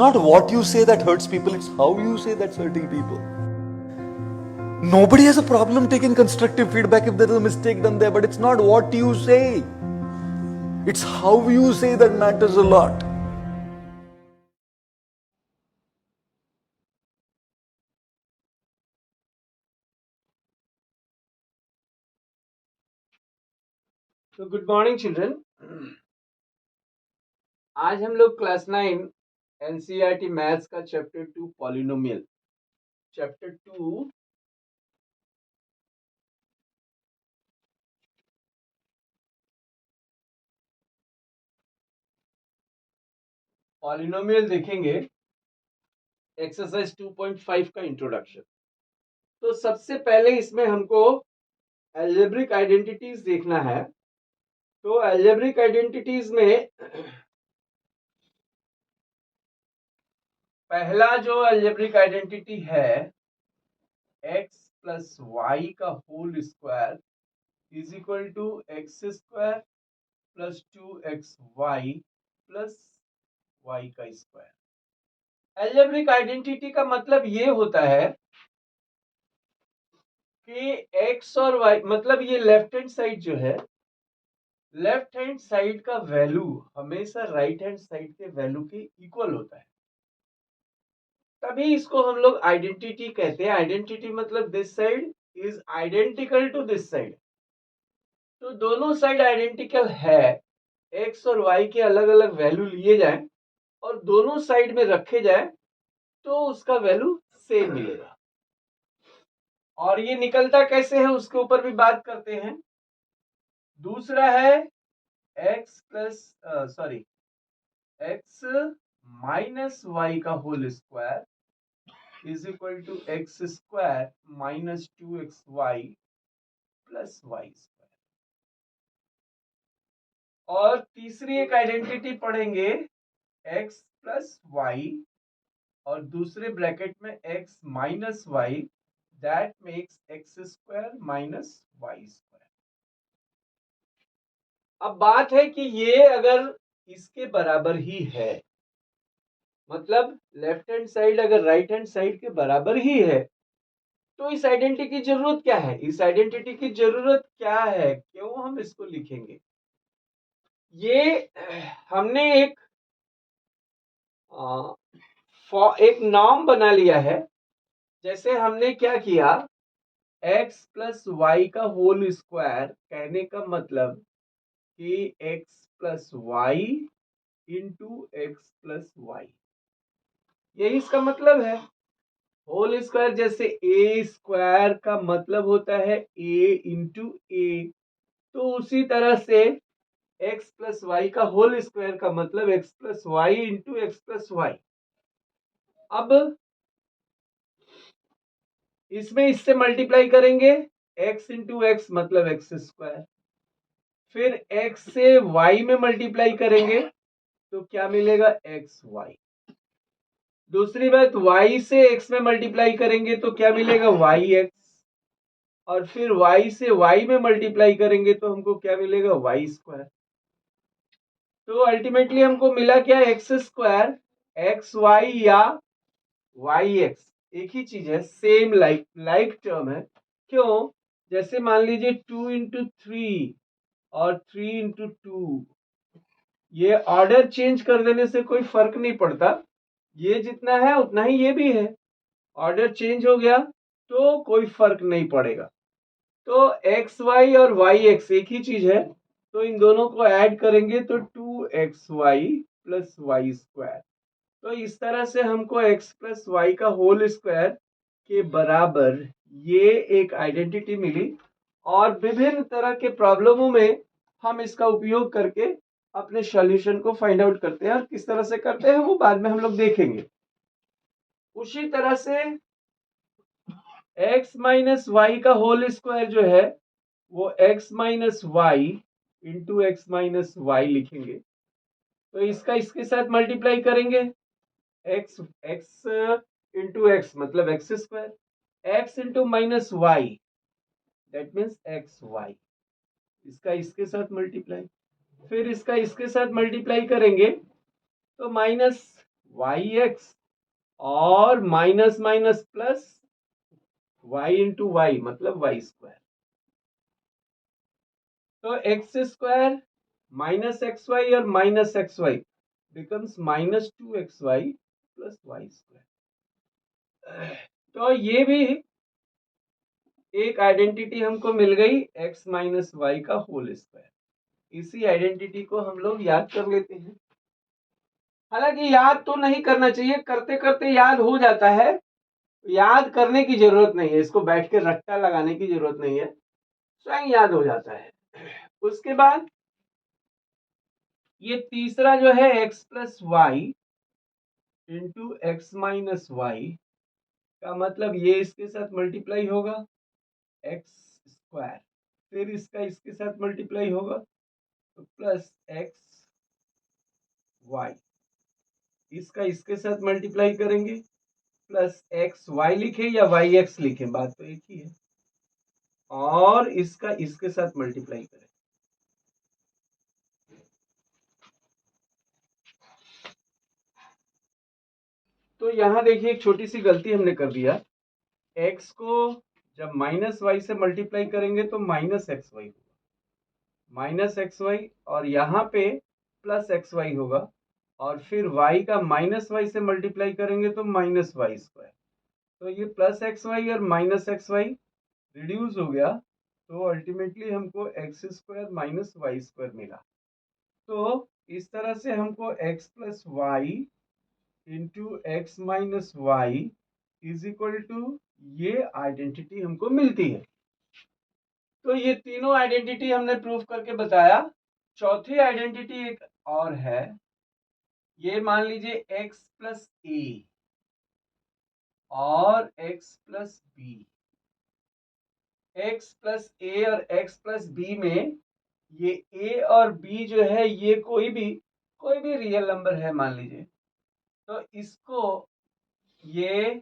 not what you say that hurts people, it's how you say that's hurting people. Nobody has a problem taking constructive feedback if there is a mistake done there, but it's not what you say, it's how you say that matters a lot. तो good morning children. आज हम लोग class 9 NCERT maths का chapter 2 polynomial chapter 2 polynomial देखेंगे। Exercise 2.5 का introduction. तो सबसे पहले इसमें हमको अलजेब्रिक आइडेंटिटीज देखना है। तो अलजेब्रिक आइडेंटिटीज में पहला जो अलजेब्रिक आइडेंटिटी है x प्लस वाई का whole square is equal to x square plus 2xy plus y का स्क्वायर। अलजेब्रिक आइडेंटिटी का मतलब ये होता है कि x और y मतलब ये लेफ्ट हैंड साइड जो है, लेफ्ट हैंड साइड का वैल्यू हमेशा राइट हैंड साइड के वैल्यू के इक्वल होता है, तभी इसको हम लोग आइडेंटिटी कहते हैं। आइडेंटिटी मतलब this side is identical to this side. तो दोनों साइड आइडेंटिकल है, एक्स और वाई के अलग अलग वैल्यू लिए जाए और दोनों साइड में रखे जाए तो उसका वैल्यू सेम मिलेगा। और ये निकलता कैसे है उसके ऊपर भी बात करते हैं। दूसरा है एक्स माइनस वाई का whole square is equal to x square minus 2xy plus Y square. और तीसरी एक आइडेंटिटी पढ़ेंगे एक्स प्लस वाई और दूसरे ब्रैकेट में x minus y, that makes x square minus y square. अब बात है कि ये अगर इसके बराबर ही है, मतलब लेफ्ट हैंड साइड अगर राइट हैंड साइड के बराबर ही है, तो इस आइडेंटिटी की जरूरत क्या है? इस आइडेंटिटी की जरूरत क्या है, क्यों हम इसको लिखेंगे? ये हमने एक नॉर्म बना लिया है। जैसे हमने क्या किया, x प्लस वाई का होल स्क्वायर कहने का मतलब कि x plus y into x plus y, यही इसका मतलब है। होल स्क्वायर जैसे ए स्क्वायर का मतलब होता है ए इंटू ए, तो उसी तरह से एक्स प्लस वाई का होल स्क्वायर का मतलब x plus y into x plus y. अब इसमें इससे मल्टीप्लाई करेंगे, x इंटू एक्स मतलब एक्स स्क्वायर, फिर x से y में मल्टीप्लाई करेंगे तो क्या मिलेगा, एक्स वाई। दूसरी बात, y से x में मल्टीप्लाई करेंगे तो क्या मिलेगा, वाई एक्स, और फिर y से y में मल्टीप्लाई करेंगे तो हमको क्या मिलेगा, वाई स्क्वायर। तो अल्टीमेटली हमको मिला क्या, एक्स स्क्वायर एक्स वाई या वाई एक्स, एक ही चीज है, सेम लाइक टर्म है। क्यों? जैसे मान लीजिए 2 into 3 और 3 into 2, ये ऑर्डर चेंज कर देने से कोई फर्क नहीं पड़ता, ये जितना है उतना ही ये भी है। ऑर्डर चेंज हो गया तो कोई फर्क नहीं पड़ेगा। तो एक्स वाई और वाई एक्स एक ही चीज है, तो इन दोनों को ऐड करेंगे तो 2xy प्लस वाई स्क्वायर। तो इस तरह से हमको x प्लस वाई का होल स्क्वायर के बराबर ये एक आइडेंटिटी मिली। और विभिन्न तरह के प्रॉब्लमों में हम इसका उपयोग करके अपने सॉल्यूशन को फाइंड आउट करते हैं, और किस तरह से करते हैं वो बाद में हम लोग देखेंगे। उसी तरह से x माइनस वाई का होल स्क्वायर जो है वो x minus y into x minus y लिखेंगे। तो इसका इसके साथ मल्टीप्लाई करेंगे, x इंटू एक्स मतलब x square, x into minus y that means x y, इसका इसके साथ मल्टीप्लाई, फिर इसका इसके साथ मल्टीप्लाई करेंगे तो माइनस वाई एक्स और minus minus plus y into y मतलब वाई स्क्वायर। तो x square minus x y और minus x y becomes minus 2xy plus Y square. तो ये भी एक आइडेंटिटी हमको मिल गई x माइनस वाई का होल स्क्वायर। इसी आइडेंटिटी को हम लोग याद कर लेते हैं। हालांकि याद तो नहीं करना चाहिए, करते करते याद हो जाता है, याद करने की जरूरत नहीं है, इसको बैठ के रट्टा लगाने की जरूरत नहीं है, स्वयं याद हो जाता है। उसके बाद ये तीसरा जो है x plus y into x minus y का मतलब ये इसके साथ मल्टीप्लाई होगा एक्स स्क्वायर, फिर इसका इसके साथ मल्टीप्लाई होगा तो प्लस एक्स वाई, इसका इसके साथ मल्टीप्लाई करेंगे प्लस एक्स वाई लिखे या वाई एक्स लिखे बात तो एक ही है, और इसका इसके साथ मल्टीप्लाई करें। तो यहां देखिए एक छोटी सी गलती हमने कर दिया, x को जब माइनस वाई से मल्टीप्लाई करेंगे तो माइनस एक्स वाई होगा, माइनस एक्स वाई, और यहाँ पे प्लस एक्स वाई होगा, और फिर y का माइनस वाई से मल्टीप्लाई करेंगे तो माइनस वाई स्क्वायर। तो ये प्लस एक्स वाई और माइनस एक्स वाई रिड्यूस हो गया, तो अल्टीमेटली हमको x square minus y square मिला। तो इस तरह से हमको x plus y into x minus y is equal to ये आइडेंटिटी हमको मिलती है। तो ये तीनों आइडेंटिटी हमने प्रूव करके बताया। चौथी आइडेंटिटी एक और है, ये मान लीजिए x प्लस ए और x plus B. x plus A और x प्लस बी में ये a और b जो है ये कोई भी रियल नंबर है मान लीजिए, तो इसको ये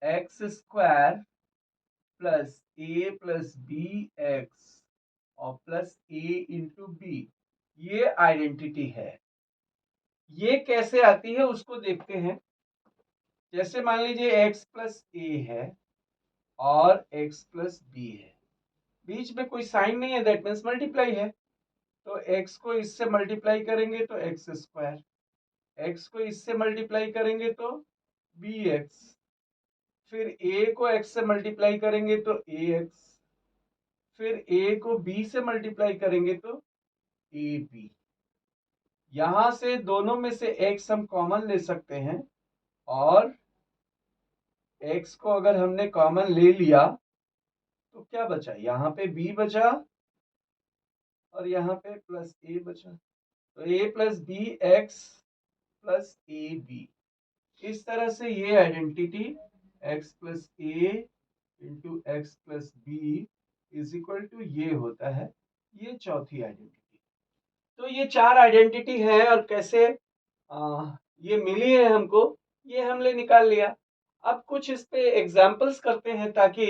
x square plus a plus b x और प्लस ए इंटू बी, ये आइडेंटिटी है। ये कैसे आती है उसको देखते हैं। जैसे मान लीजिए x प्लस ए है और x प्लस बी है, बीच में कोई साइन नहीं है, दैट मीन्स मल्टीप्लाई है। तो x को इससे मल्टीप्लाई करेंगे तो एक्स स्क्वायर, x को इससे मल्टीप्लाई करेंगे तो बी एक्स, फिर a को x से मल्टीप्लाई करेंगे तो ए एक्स, फिर a को b से मल्टीप्लाई करेंगे तो ए बी। यहां से दोनों में से x हम कॉमन ले सकते हैं, और x को अगर हमने कॉमन ले लिया तो क्या बचा, यहाँ पे b बचा और यहाँ पे प्लस a बचा, तो a plus b x plus a b. इस तरह से ये identity x plus a into x plus b is equal to ये होता है, ये चौथी आइडेंटिटी। तो ये चार आइडेंटिटी है, और कैसे ये मिली है हमको, ये हमने निकाल लिया। अब कुछ इस पे एग्जाम्पल्स करते हैं ताकि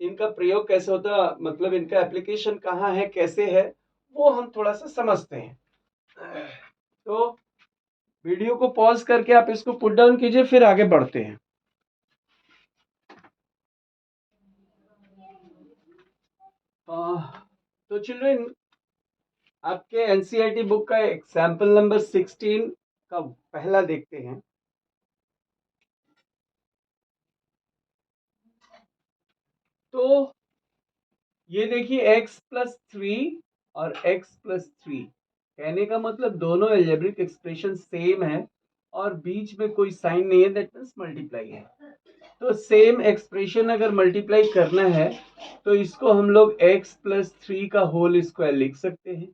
इनका प्रयोग कैसे होता, मतलब इनका एप्लीकेशन कहाँ है कैसे है वो हम थोड़ा सा समझते हैं। तो वीडियो को पॉज करके आप इसको पुट डाउन कीजिए, फिर आगे बढ़ते हैं। तो चिल्ड्रन, आपके एनसीईआरटी बुक का एग्जाम्पल नंबर 16 का पहला देखते हैं। तो ये देखिए x प्लस 3 और x प्लस 3, कहने का मतलब दोनों एल्जेब्रिक एक्सप्रेशन सेम है और बीच में कोई साइन नहीं है, दैट मीन्स मल्टीप्लाई है। तो सेम एक्सप्रेशन अगर मल्टीप्लाई करना है तो इसको हम लोग x प्लस 3 का होल स्क्वायर लिख सकते हैं।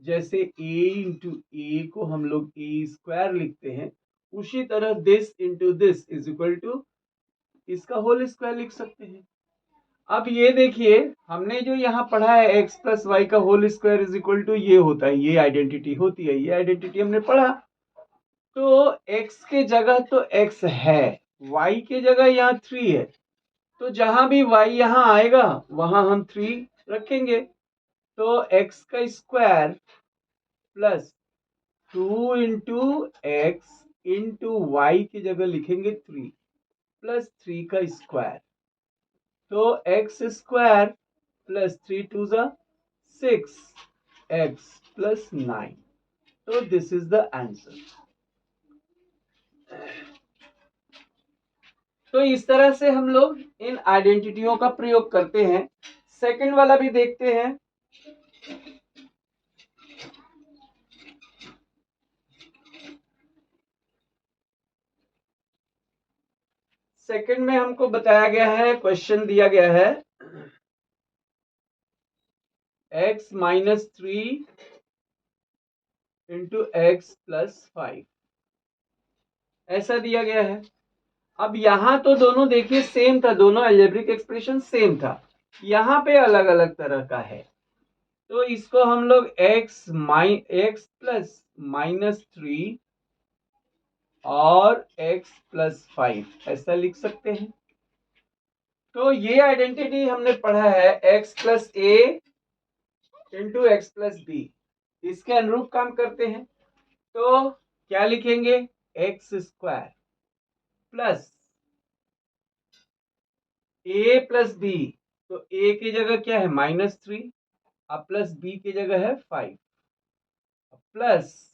जैसे a इंटू ए को हम लोग ए स्क्वायर लिखते हैं, उसी तरह this into this is equal to इसका होल स्क्वायर लिख सकते हैं। अब ये देखिए हमने जो यहाँ पढ़ा है x प्लस वाई का whole square is equal to ये होता है, ये आइडेंटिटी होती है, ये आइडेंटिटी हमने पढ़ा। तो x के जगह तो x है, y के जगह यहाँ 3 है, तो जहां भी y यहाँ आएगा वहां हम 3 रखेंगे। तो x का square plus 2 into x into y की जगह लिखेंगे 3 प्लस 3 का स्क्वायर, तो एक्स स्क्वायर प्लस 3 टू ज़ा 6 एक्स प्लस 9, तो दिस इज द आंसर। तो इस तरह से हम लोग इन आइडेंटिटियों का प्रयोग करते हैं। सेकंड वाला भी देखते हैं। सेकंड में हमको बताया गया है, क्वेश्चन दिया गया है x minus 3 into x plus 5, ऐसा दिया गया है। अब यहां तो दोनों देखिए सेम था, दोनों अलजेब्रिक एक्सप्रेशन सेम था, यहां पे अलग अलग तरह का है। तो इसको हम लोग एक्स प्लस माइनस 3 और x प्लस 5 ऐसा लिख सकते हैं। तो ये आइडेंटिटी हमने पढ़ा है x plus a into x plus B, इसके अनुरूप काम करते हैं। तो क्या लिखेंगे, x square plus a plus B, तो ए की जगह क्या है माइनस 3, अब प्लस बी की जगह है 5, plus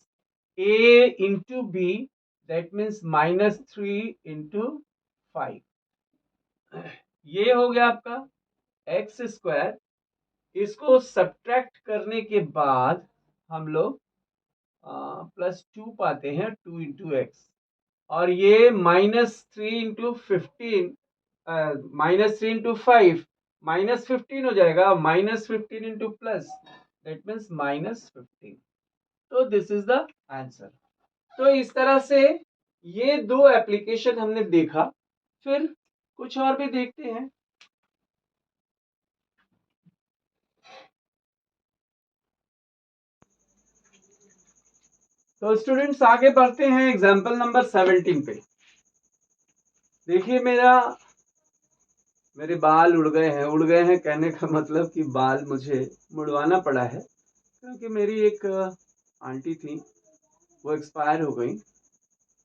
a into b, that means minus 3 into 5, ये हो गया आपका एक्स स्क्वायर। इसको सब्ट्रैक्ट करने के बाद हम लोग प्लस 2 पाते हैं, 2 इंटू एक्स, और ये minus 3 into 15, minus 3 into 5 minus 15 हो जाएगा, minus 15 into plus, that means minus 15। तो दिस इज द आंसर। तो इस तरह से ये दो एप्लीकेशन हमने देखा। फिर कुछ और भी देखते हैं। तो स्टूडेंट्स आगे बढ़ते हैं एग्जाम्पल नंबर 17 पे। देखिए मेरे बाल उड़ गए हैं कहने का मतलब कि बाल मुझे मुड़वाना पड़ा है, क्योंकि मेरी एक आंटी थी, वो एक्सपायर हो गई,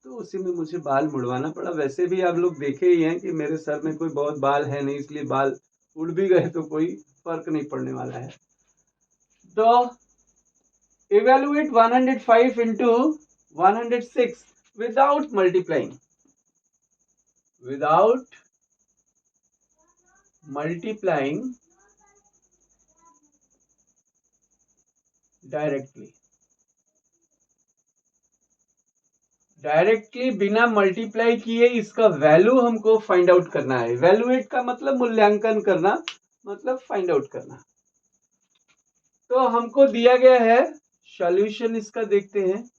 तो उसी में मुझे बाल मुड़वाना पड़ा। वैसे भी आप लोग देखे ही हैं कि मेरे सर में कोई बहुत बाल है नहीं, इसलिए बाल उड़ भी गए तो कोई फर्क नहीं पड़ने वाला है। तो evaluate 105 into 106 without multiplying directly बिना मल्टीप्लाई किए इसका वैल्यू हमको फाइंड आउट करना है। इवेल्युएट का मतलब मूल्यांकन करना, मतलब फाइंड आउट करना। तो हमको दिया गया है सॉल्यूशन, इसका देखते हैं।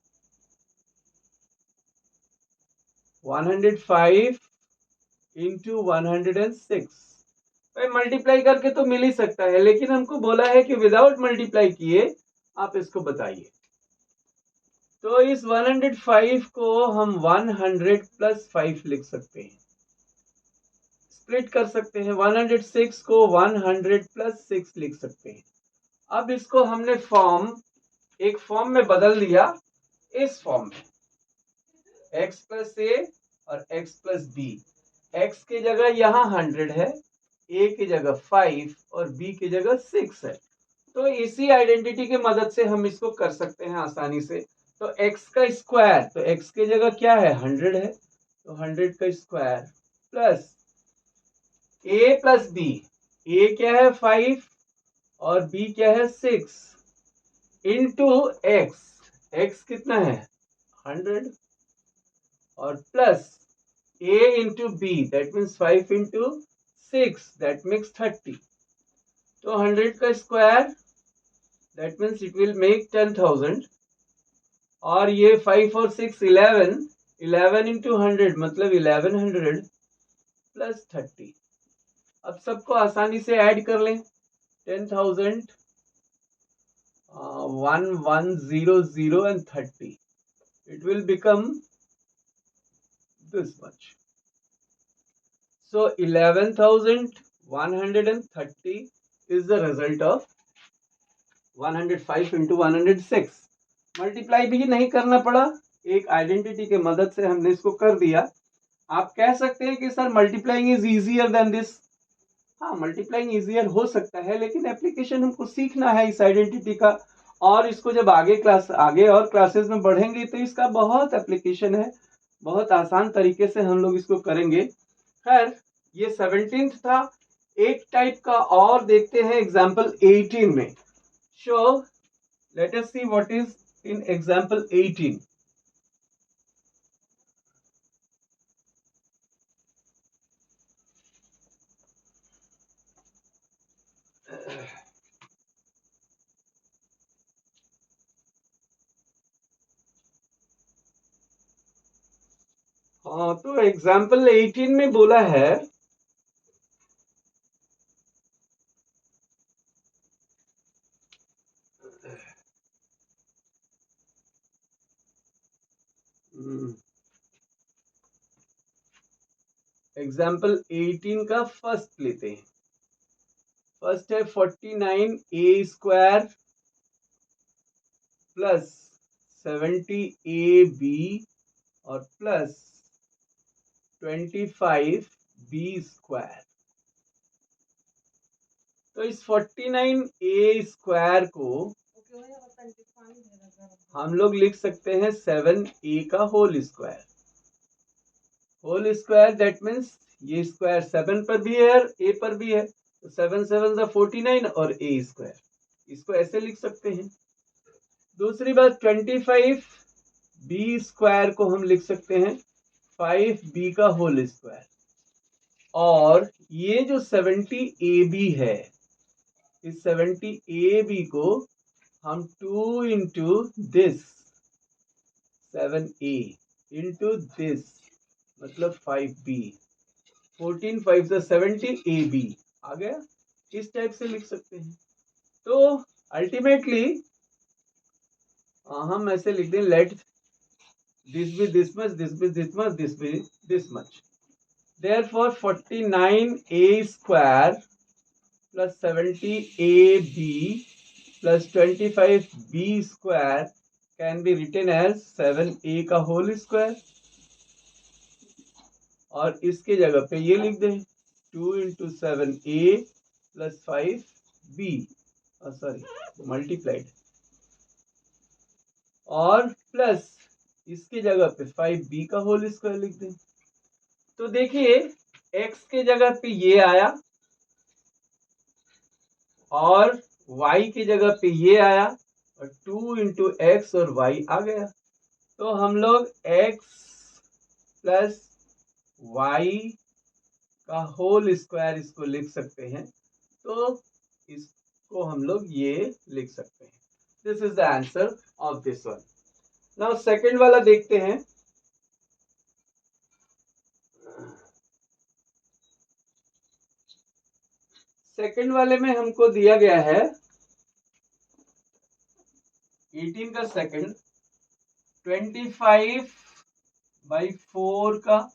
105 इंटू 106, भाई मल्टीप्लाई करके तो मिल ही सकता है, लेकिन हमको बोला है कि विदाउट मल्टीप्लाई किए आप इसको बताइए। तो इस 105 को हम 100 प्लस 5 लिख सकते हैं, स्प्लिट कर सकते हैं। 106 को 100 प्लस 6 लिख सकते हैं। अब इसको हमने एक फॉर्म में बदल दिया, इस फॉर्म में x प्लस ए और x प्लस बी। x की जगह यहाँ 100 है, a की जगह 5 और b की जगह 6 है। तो इसी आइडेंटिटी की मदद से हम इसको कर सकते हैं आसानी से। तो x का स्क्वायर, तो x की जगह क्या है 100 है, तो 100 का square plus a plus b, a क्या है 5 और b क्या है 6 इंटू x, x कितना है 100 और plus a into b, that means 5 into 6, that makes 30। तो 100 का square, that means it will make 10,000, और ये 5 और 6 11 इंटू 100 मतलब 1100 प्लस 30। अब सबको आसानी से ऐड कर लें, 10,000 1100 and 30, it will become this much. So 11,130 is the result of 105 into 106. Multiply भी नहीं करना पड़ा, एक आइडेंटिटी के मदद से हमने इसको कर दिया। आप कह सकते हैं कि sir multiplying is easier than this. हाँ, मल्टीप्लाइंग इजियर हो सकता है, लेकिन एप्लीकेशन हमको सीखना है इस आइडेंटिटी का, और इसको जब आगे और क्लासेस में बढ़ेंगे तो इसका बहुत एप्लीकेशन है, बहुत आसान तरीके से हम लोग इसको करेंगे। खैर, ये 17th था। एक टाइप का और देखते हैं एग्जाम्पल 18 में। So let us see what is in example 18। हाँ, तो एग्जाम्पल 18 में बोला है एग्जाम्पल 18 का फर्स्ट लेते हैं। फर्स्ट है 49a² प्लस 70ab और प्लस 25b²। तो इस 49a² को हम लोग लिख सकते हैं 7a का whole square. Whole square that means ये स्क्वायर 7 पर भी है और a पर भी है, तो 7 7 49 और a², इसको ऐसे लिख सकते हैं। दूसरी बात 25b² को हम लिख सकते हैं 5b का होल स्क्वायर, और ये जो 70ab है, इस 70ab को हम 2 into this 7a into this मतलब 5b, 14 5 70 ab आ गया। इस टाइप से लिख सकते हैं। तो अल्टीमेटली हम ऐसे लिख दें, let this be this much, this be this much, this be this much. Therefore 49a² plus 70ab plus 25b² can be written as 7a का होल स्क्वायर, और इसके जगह पे ये लिख दें 2 into 7a plus 5b, sorry multiplied, और plus इसके जगह पे 5b का होल स्क्वायर लिख दें। तो देखिए x के जगह पे ये आया और y की जगह पे ये आया, और 2 इंटू एक्स और y आ गया। तो हम लोग x प्लस y का होल स्क्वायर इसको लिख सकते हैं। तो इसको हम लोग ये लिख सकते हैं। This is the answer of this one. Now second वाला देखते हैं। सेकंड वाले में हमको दिया गया है 18 का सेकंड 25/4 का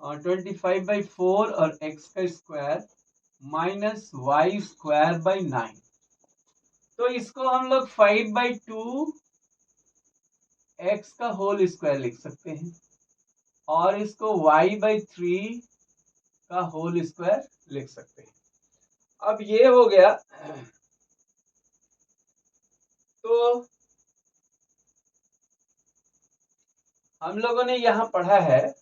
25/4 और x का स्क्वायर माइनस y²/9। तो इसको हम लोग 5/2 x का होल स्क्वायर लिख सकते हैं, और इसको y/3 का होल स्क्वायर लिख सकते हैं। अब ये हो गया। तो हम लोगों ने यहां पढ़ा है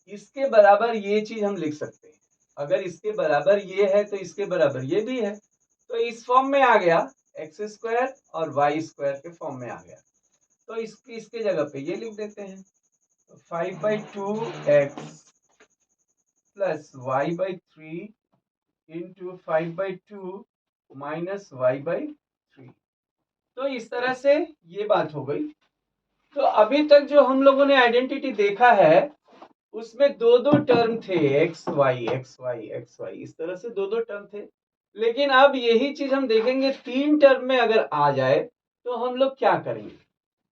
इसके बराबर ये चीज हम लिख सकते हैं। अगर इसके बराबर ये है तो इसके बराबर ये भी है, तो इस फॉर्म में आ गया, x² और y² के फॉर्म में आ गया। तो इसके जगह पे ये लिख देते हैं, 5/2x plus y/3 into 5/2 minus y/3। तो इस तरह से ये बात हो गई। तो अभी तक जो हम लोगों ने आइडेंटिटी देखा है उसमें दो दो टर्म थे, x y x y x y, इस तरह से दो दो टर्म थे। लेकिन अब यही चीज हम देखेंगे 3 टर्म में अगर आ जाए तो हम लोग क्या करेंगे।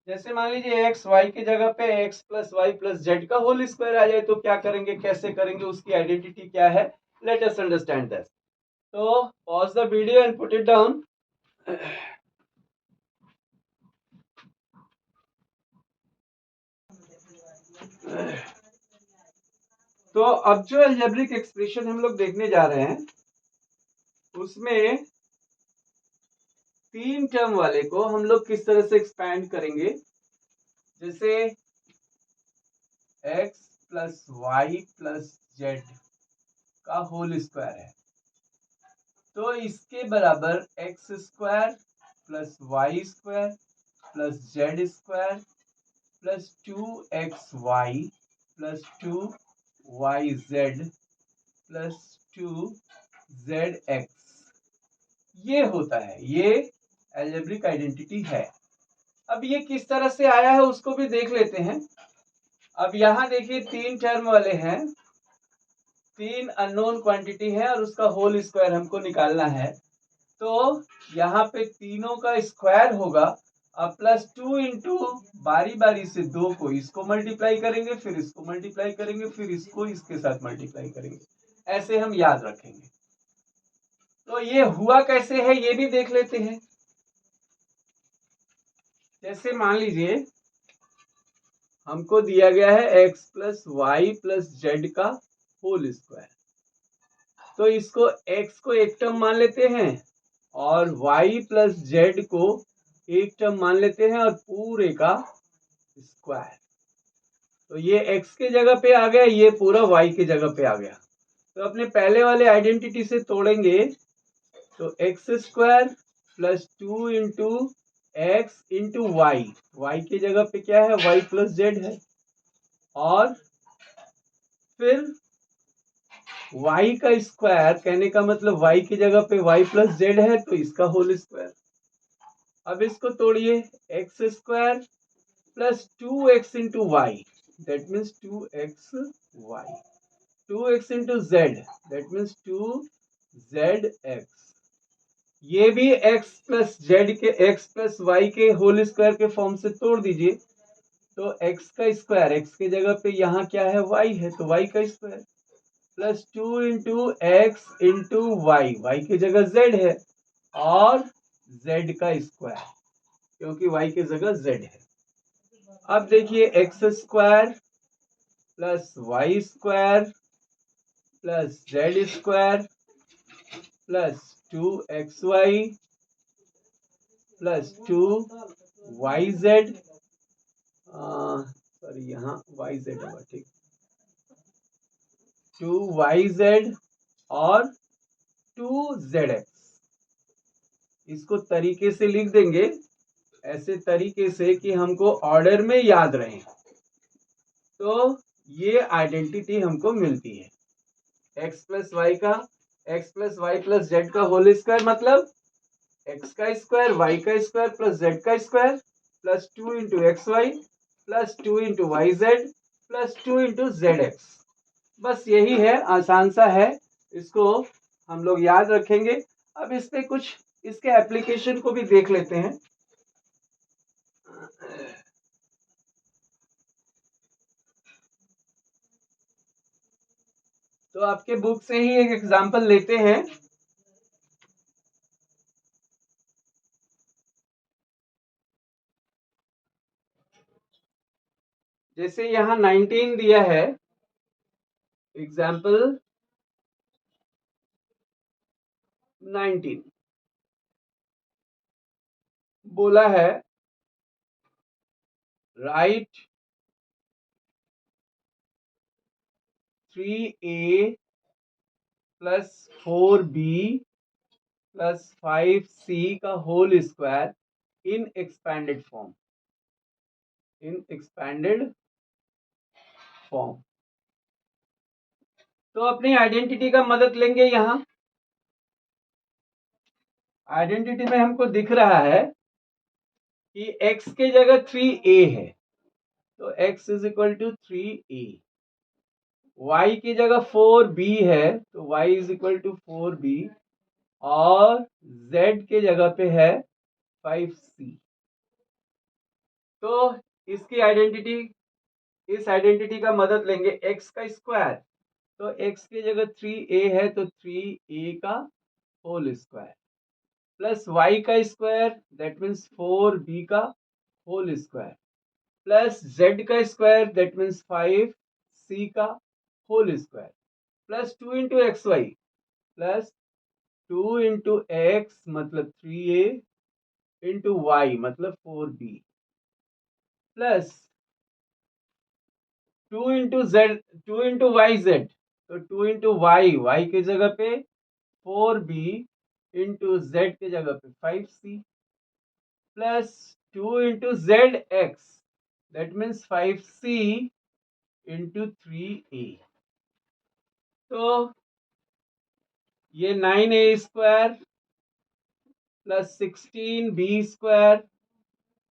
जैसे मान लीजिए एक्स वाई की जगह पे x plus Y plus z का होल स्क्वायर आ जाए तो क्या करेंगे, कैसे करेंगे, उसकी आइडेंटिटी क्या है, लेट अस अंडरस्टैंड दैट। तो pause the video and put it down. तो अब जो अलजेब्रिक एक्सप्रेशन हम लोग देखने जा रहे हैं उसमें 3 टर्म वाले को हम लोग किस तरह से एक्सपैंड करेंगे, जैसे x plus Y plus z का होल स्क्वायर है, तो इसके बराबर x square plus Y square plus Z square plus 2xy plus 2yz plus 2zx ये होता है, ये अलजेब्रिक आइडेंटिटी है। अब ये किस तरह से आया है उसको भी देख लेते हैं। अब यहाँ देखिए 3 टर्म वाले हैं, 3 अननोन क्वांटिटी है और उसका होल स्क्वायर हमको निकालना है, तो यहाँ पे तीनों का स्क्वायर होगा अब प्लस 2 इंटू बारी बारी से 2 को इसको मल्टीप्लाई करेंगे, फिर इसको मल्टीप्लाई करेंगे, फिर इसको इसके साथ मल्टीप्लाई करेंगे, ऐसे हम याद रखेंगे। तो ये हुआ कैसे है ये भी देख लेते हैं। जैसे मान लीजिए हमको दिया गया है x plus Y plus z का होल स्क्वायर, तो इसको x को एक टर्म मान लेते हैं और y प्लस जेड को एक टर्म मान लेते हैं और पूरे का स्क्वायर, तो ये x के जगह पे आ गया, ये पूरा y के जगह पे आ गया। तो अपने पहले वाले आइडेंटिटी से तोड़ेंगे तो x square plus 2 into x into y, y की जगह पे क्या है y प्लस जेड है, और फिर y का स्क्वायर कहने का मतलब y की जगह पे y प्लस जेड है तो इसका होल स्क्वायर। अब इसको तोड़िए, x square plus 2x into y that means 2xy, 2x into z that means 2zx, ये भी x प्लस जेड के x प्लस वाई के होल स्क्वायर के फॉर्म से तोड़ दीजिए, तो x का स्क्वायर x के जगह पे यहाँ क्या है y है तो y का square plus 2 into x into y, y की जगह z है, और z का स्क्वायर क्योंकि y की जगह z है। अब देखिए x square plus Y square plus Z square plus 2xy plus 2yz, sorry यहाँ yz होगा, ठीक, 2yz और 2zx, इसको तरीके से लिख देंगे ऐसे तरीके से कि हमको ऑर्डर में याद रहे, तो ये आइडेंटिटी हमको मिलती है x प्लस वाई का, x plus Y plus z का होल स्क्वायर मतलब x का स्क्वायर y का स्क्वायर प्लस z का square plus 2 into x y plus 2 into y z plus 2 into z x. बस यही है, आसान सा है, इसको हम लोग याद रखेंगे। अब इस पे कुछ इसके एप्लीकेशन को भी देख लेते हैं। तो आपके बुक से ही एक एग्जांपल लेते हैं। जैसे यहाँ 19 दिया है, एग्जाम्पल 19 बोला है right 3a plus 4b plus 5c का होल स्क्वायर इन एक्सपैंडेड फॉर्म, इन एक्सपैंडेड फॉर्म। तो अपनी आइडेंटिटी का मदद लेंगे। यहाँ आइडेंटिटी में हमको दिख रहा है कि x के जगह 3a है, तो x is equal to 3a, y की जगह 4b है तो y is equal to 4b, और z के जगह पे है 5c। तो इसकी आइडेंटिटी, इस आइडेंटिटी का मदद लेंगे, x का स्क्वायर, तो x की जगह 3a है तो 3a का होल स्क्वायर प्लस y का स्क्वायर दैट मीन्स 4b का होल स्क्वायर प्लस z का स्क्वायर दैट मीन्स 5c का whole square plus 2 into x y plus 2 into x मतलब 3a इंटू वाई मतलब 4b plus 2 into z 2 into y z तो 2 into y की जगह पे 4b into Z की जगह पे 5c plus 2 into z x that means 5c into 3a तो ये 9a square plus 16b square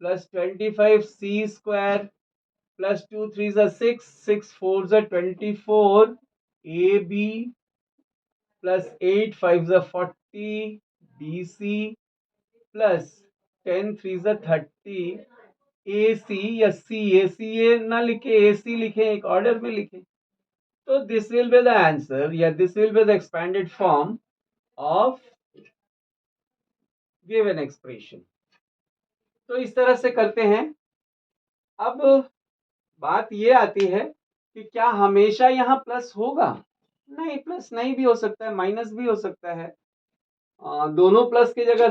plus 25c square plus 2 3 जा 6 6 4 जा 24 ab प्लस 8 5 जा 40 bc प्लस 10 3 जा 30 AC या CA ना लिखे AC लिखे एक ऑर्डर में लिखे तो this will be the answer या this will be the expanded form of given expression. तो इस तरह से करते हैं। अब बात ये आती है कि क्या हमेशा यहाँ प्लस होगा? नहीं, प्लस नहीं भी हो सकता है, माइनस भी हो सकता है। दोनों प्लस की जगह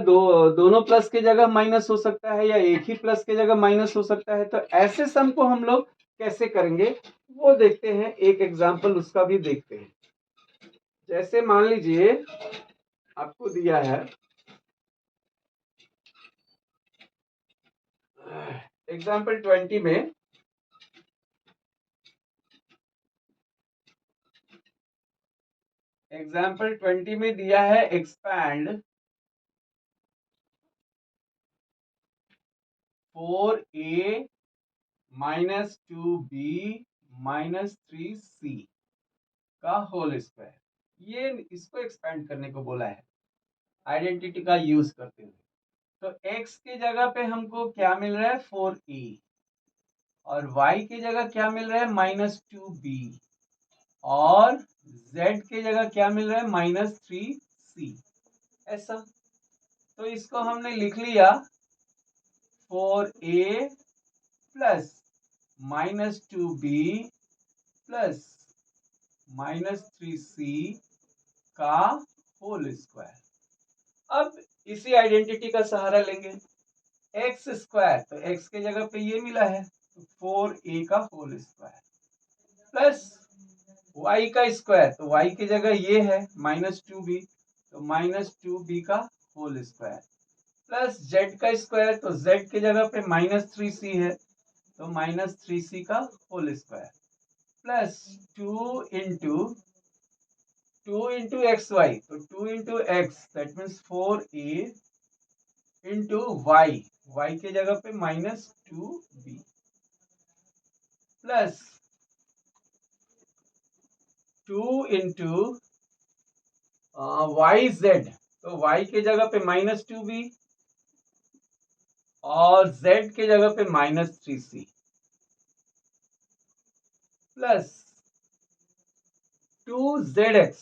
दोनों प्लस की जगह माइनस हो सकता है या एक ही प्लस की जगह माइनस हो सकता है। तो ऐसे सम को हम लोग कैसे करेंगे वो देखते हैं, एक एग्जांपल उसका भी देखते हैं। जैसे मान लीजिए आपको दिया है एग्जांपल 20 में दिया है expand 4a minus 2b minus 3c का होल स्क्वायर। ये इसको एक्सपैंड करने को बोला है आइडेंटिटी का यूज करते हुए। तो x की जगह पे हमको क्या मिल रहा है 4a और y की जगह क्या मिल रहा है माइनस 2b और z की जगह क्या मिल रहा है माइनस 3c। ऐसा तो इसको हमने लिख लिया 4a plus minus 2b plus minus 3c का होल स्क्वायर। अब इसी आइडेंटिटी का सहारा लेंगे एक्स स्क्वायर तो एक्स के जगह पे ये मिला है तो 4a का होल स्क्वायर प्लस y का स्क्वायर तो y की जगह ये है माइनस 2b तो माइनस 2b का होल स्क्वायर प्लस z का स्क्वायर तो z की जगह पे माइनस 3c है तो माइनस 3c का whole square plus 2 into x y तो 2 into x that means 4a into y की जगह पे minus 2b plus 2 into y z तो y की जगह पे माइनस 2b और z की जगह पे minus 3c plus 2zx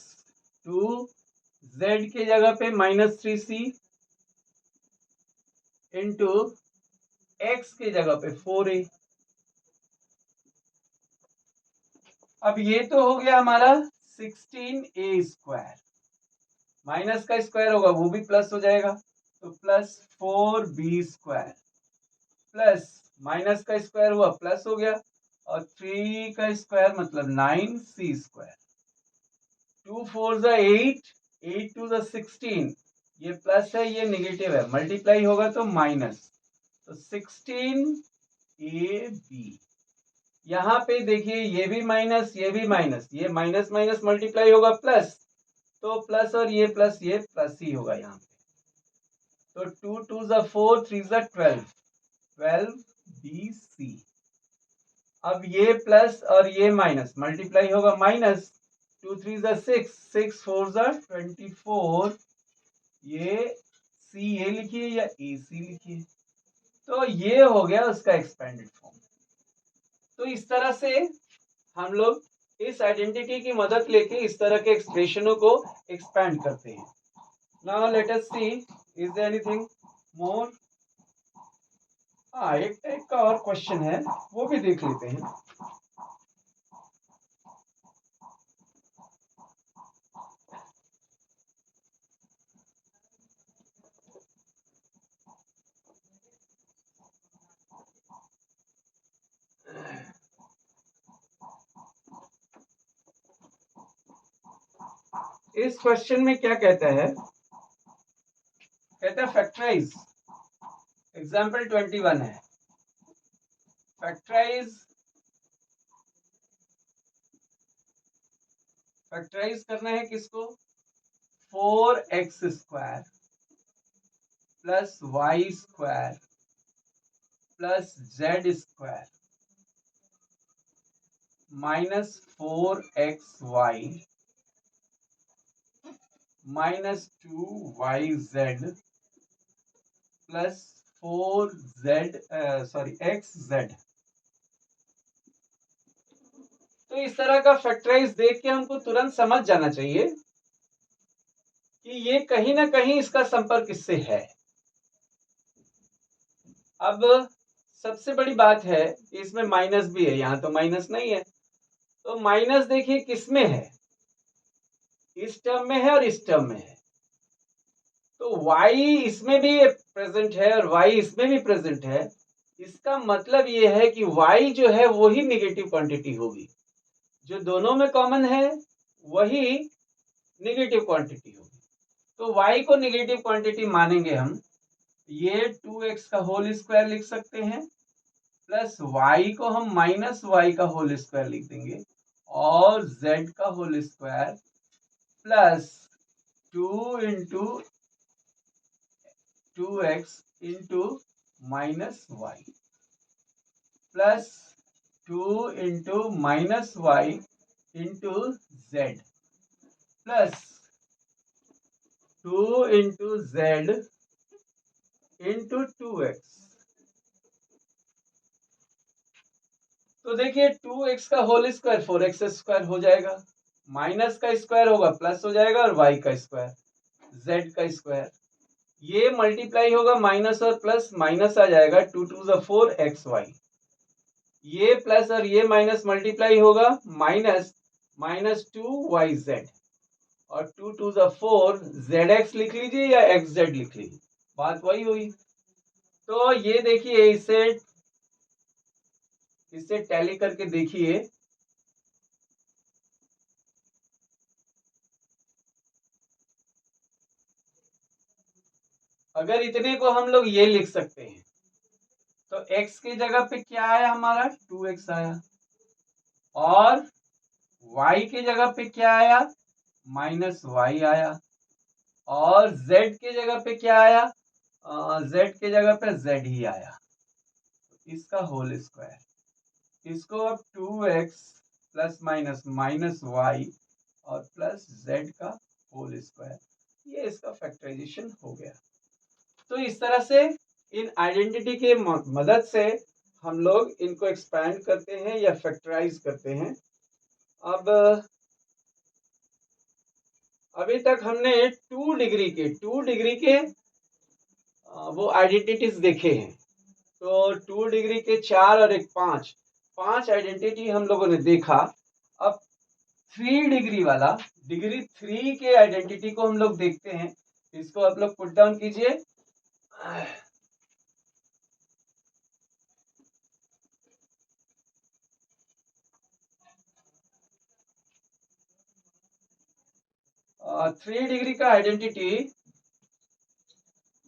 2z की जगह पे माइनस 3c इंटू x की जगह पे 4a। अब ये तो हो गया हमारा 16a स्क्वायर माइनस का स्क्वायर होगा वो भी प्लस हो जाएगा तो plus 4b square plus minus का स्क्वायर हुआ प्लस हो गया और 3 का स्क्वायर मतलब 9c स्क्वायर 2 4 जा 8 8 2 जा 16 ये प्लस है ये नेगेटिव है मल्टीप्लाई होगा तो माइनस तो 16ab। यहाँ पे देखिए ये भी माइनस ये माइनस माइनस मल्टीप्लाई होगा प्लस तो प्लस और ये प्लस ही होगा यहाँ पे तो 2 2 जा 4 3 जा 12 BC। अब ये प्लस और ये माइनस मल्टीप्लाई होगा माइनस 2 3 जा 6 6 4 जा 24 ये सी ए लिखिए या ए सी लिखिए तो ये हो गया उसका एक्सपेंडेड फॉर्म। तो इस तरह से हम लोग इस आइडेंटिटी की मदद लेके इस तरह के एक्सप्रेशनों को एक्सपेंड करते हैं। Now let us see is there anything more. एक टाइप का और क्वेश्चन है वो भी देख लेते हैं। इस क्वेश्चन में क्या कहता है, कहता है फैक्टराइज, एग्जाम्पल 21 है, फैक्टराइज करना है किसको, 4x² plus Y square plus z² minus 4xy minus 2yz plus 4z तो इस तरह का फैक्टराइज देख के हमको तुरंत समझ जाना चाहिए कि ये कहीं ना कहीं इसका संपर्क इससे है। अब सबसे बड़ी बात है कि इसमें माइनस भी है, यहां तो माइनस नहीं है, तो माइनस देखिए किसमें है, इस टर्म में है और इस टर्म में है, तो y इसमें भी प्रेजेंट है और y इसमें भी प्रेजेंट है। इसका मतलब ये है कि y जो है वही नेगेटिव क्वांटिटी होगी, जो दोनों में कॉमन है वही नेगेटिव क्वांटिटी होगी। तो y को नेगेटिव क्वांटिटी मानेंगे हम, ये 2x का होल स्क्वायर लिख सकते हैं, प्लस y को हम माइनस y का होल स्क्वायर लिख देंगे, और z का whole square plus 2 into 2x into minus y plus 2 into minus y into z plus 2 into z into 2x। तो देखिए 2x का होल स्क्वायर 4x² हो जाएगा, माइनस का स्क्वायर होगा प्लस हो जाएगा, और y का स्क्वायर z का स्क्वायर, ये मल्टीप्लाई होगा माइनस और प्लस, माइनस आ जाएगा 2 2 ज़ा 4xy, ये प्लस और ये माइनस मल्टीप्लाई होगा माइनस माइनस 2yz, और 2 2 ज़ा 4 zx लिख लीजिए या xz लिख लीजिए, बात वही हुई। तो ये देखिए, इससे टैली करके देखिए, अगर इतने को हम लोग ये लिख सकते हैं तो x की जगह पे क्या आया हमारा 2x आया, और y की जगह पे क्या आया माइनस y आया, और z की जगह पे क्या आया, z की जगह पे z ही आया, इसका होल स्क्वायर, इसको अब 2x plus minus minus y और प्लस z का होल स्क्वायर, ये इसका फैक्टराइजेशन हो गया। तो इस तरह से इन आइडेंटिटी के मदद से हम लोग इनको एक्सपैंड करते हैं या फैक्टराइज करते हैं। अब अभी तक हमने 2 डिग्री के वो आइडेंटिटीज देखे हैं, तो 2 डिग्री के 4 और एक 5 आइडेंटिटी हम लोगों ने देखा। अब 3 डिग्री वाला, डिग्री 3 के आइडेंटिटी को हम लोग देखते हैं, इसको आप लोग पुट डाउन कीजिए। और 3 डिग्री का आइडेंटिटी,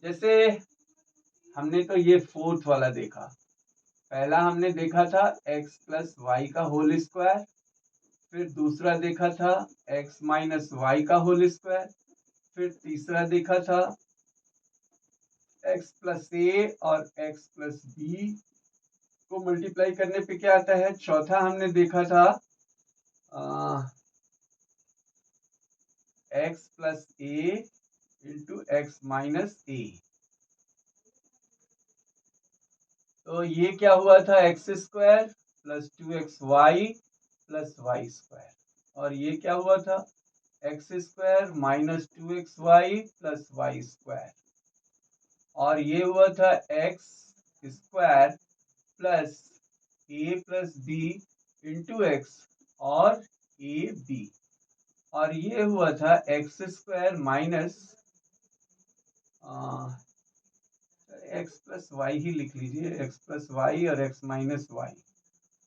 जैसे हमने तो ये 4th वाला देखा, पहला हमने देखा था x प्लस वाई का होल स्क्वायर, फिर दूसरा देखा था x माइनस वाई का होल स्क्वायर, फिर तीसरा देखा था x प्लस ए और x प्लस बी को मल्टीप्लाई करने पे क्या आता है, चौथा हमने देखा था x plus a into x minus a, तो ये क्या हुआ था x square plus 2xy plus Y square, और ये क्या हुआ था x square minus 2xy plus Y square, और ये हुआ था x square plus a plus b into x और ए बी, और ये हुआ था x square minus x plus y ही लिख लीजिए, एक्स प्लस वाई और एक्स माइनस वाई,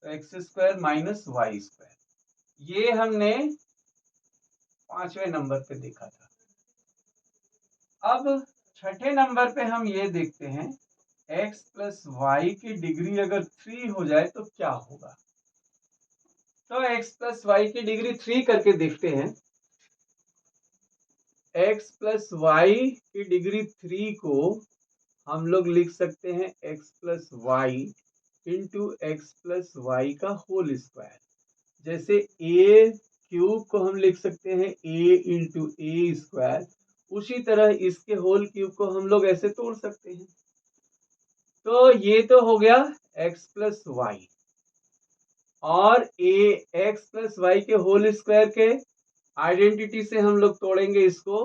तो x square minus y square, ये हमने 5वें नंबर पे देखा था। अब छठे नंबर पे हम ये देखते हैं x प्लस वाई की डिग्री अगर 3 हो जाए तो क्या होगा। तो x प्लस वाई की डिग्री 3 करके देखते हैं। x प्लस वाई की डिग्री 3 को हम लोग लिख सकते हैं x plus y into x plus y का होल स्क्वायर। जैसे a क्यूब को हम लिख सकते हैं a इंटू ए स्क्वायर, उसी तरह इसके होल क्यूब को हम लोग ऐसे तोड़ सकते हैं। तो ये तो हो गया x प्लस वाई, और एक्स प्लस वाई के होल स्क्वायर के आइडेंटिटी से हम लोग तोड़ेंगे इसको,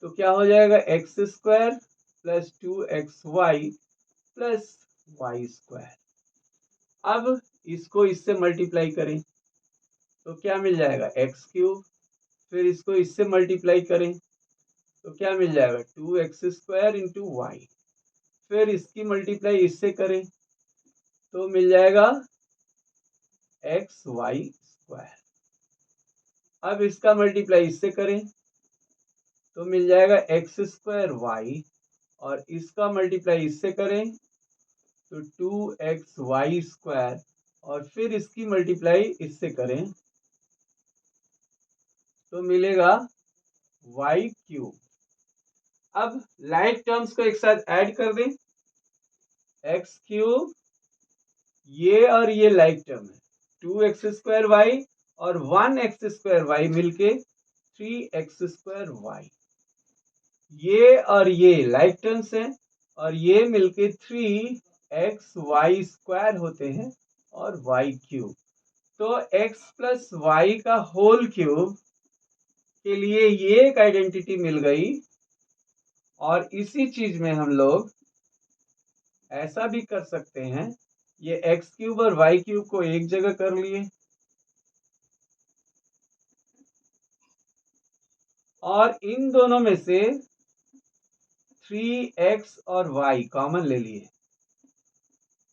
तो क्या हो जाएगा x square plus 2xy plus Y square. अब इसको इससे मल्टीप्लाई करें तो क्या मिल जाएगा एक्स क्यूब, फिर इसको इससे मल्टीप्लाई करें तो क्या मिल जाएगा 2x स्क्वायर इंटू वाई, फिर इसकी मल्टीप्लाई इससे करें तो मिल जाएगा एक्स वाई स्क्वायर। अब इसका मल्टीप्लाई इससे करें तो मिल जाएगा एक्स स्क्वायर वाई, और इसका मल्टीप्लाई इससे करें तो 2xy स्क्वायर, और फिर इसकी मल्टीप्लाई इससे करें तो मिलेगा y क्यूब। अब लाइक टर्म्स को एक साथ ऐड कर दें, x क्यूब, ये और ये लाइक टर्म है, 2x स्क्वायर वाई और 1x स्क्वायर वाई मिलके 3x स्क्वायर वाई, ये और ये लाइक टर्म्स हैं, और ये मिलके 3xy स्क्वायर होते हैं और y क्यूब। तो x प्लस वाई का होल क्यूब के लिए ये एक आइडेंटिटी मिल गई, और इसी चीज में हम लोग ऐसा भी कर सकते हैं, ये x क्यूब और y क्यूब को एक जगह कर लिए, और इन दोनों में से 3x और y कॉमन ले लिए।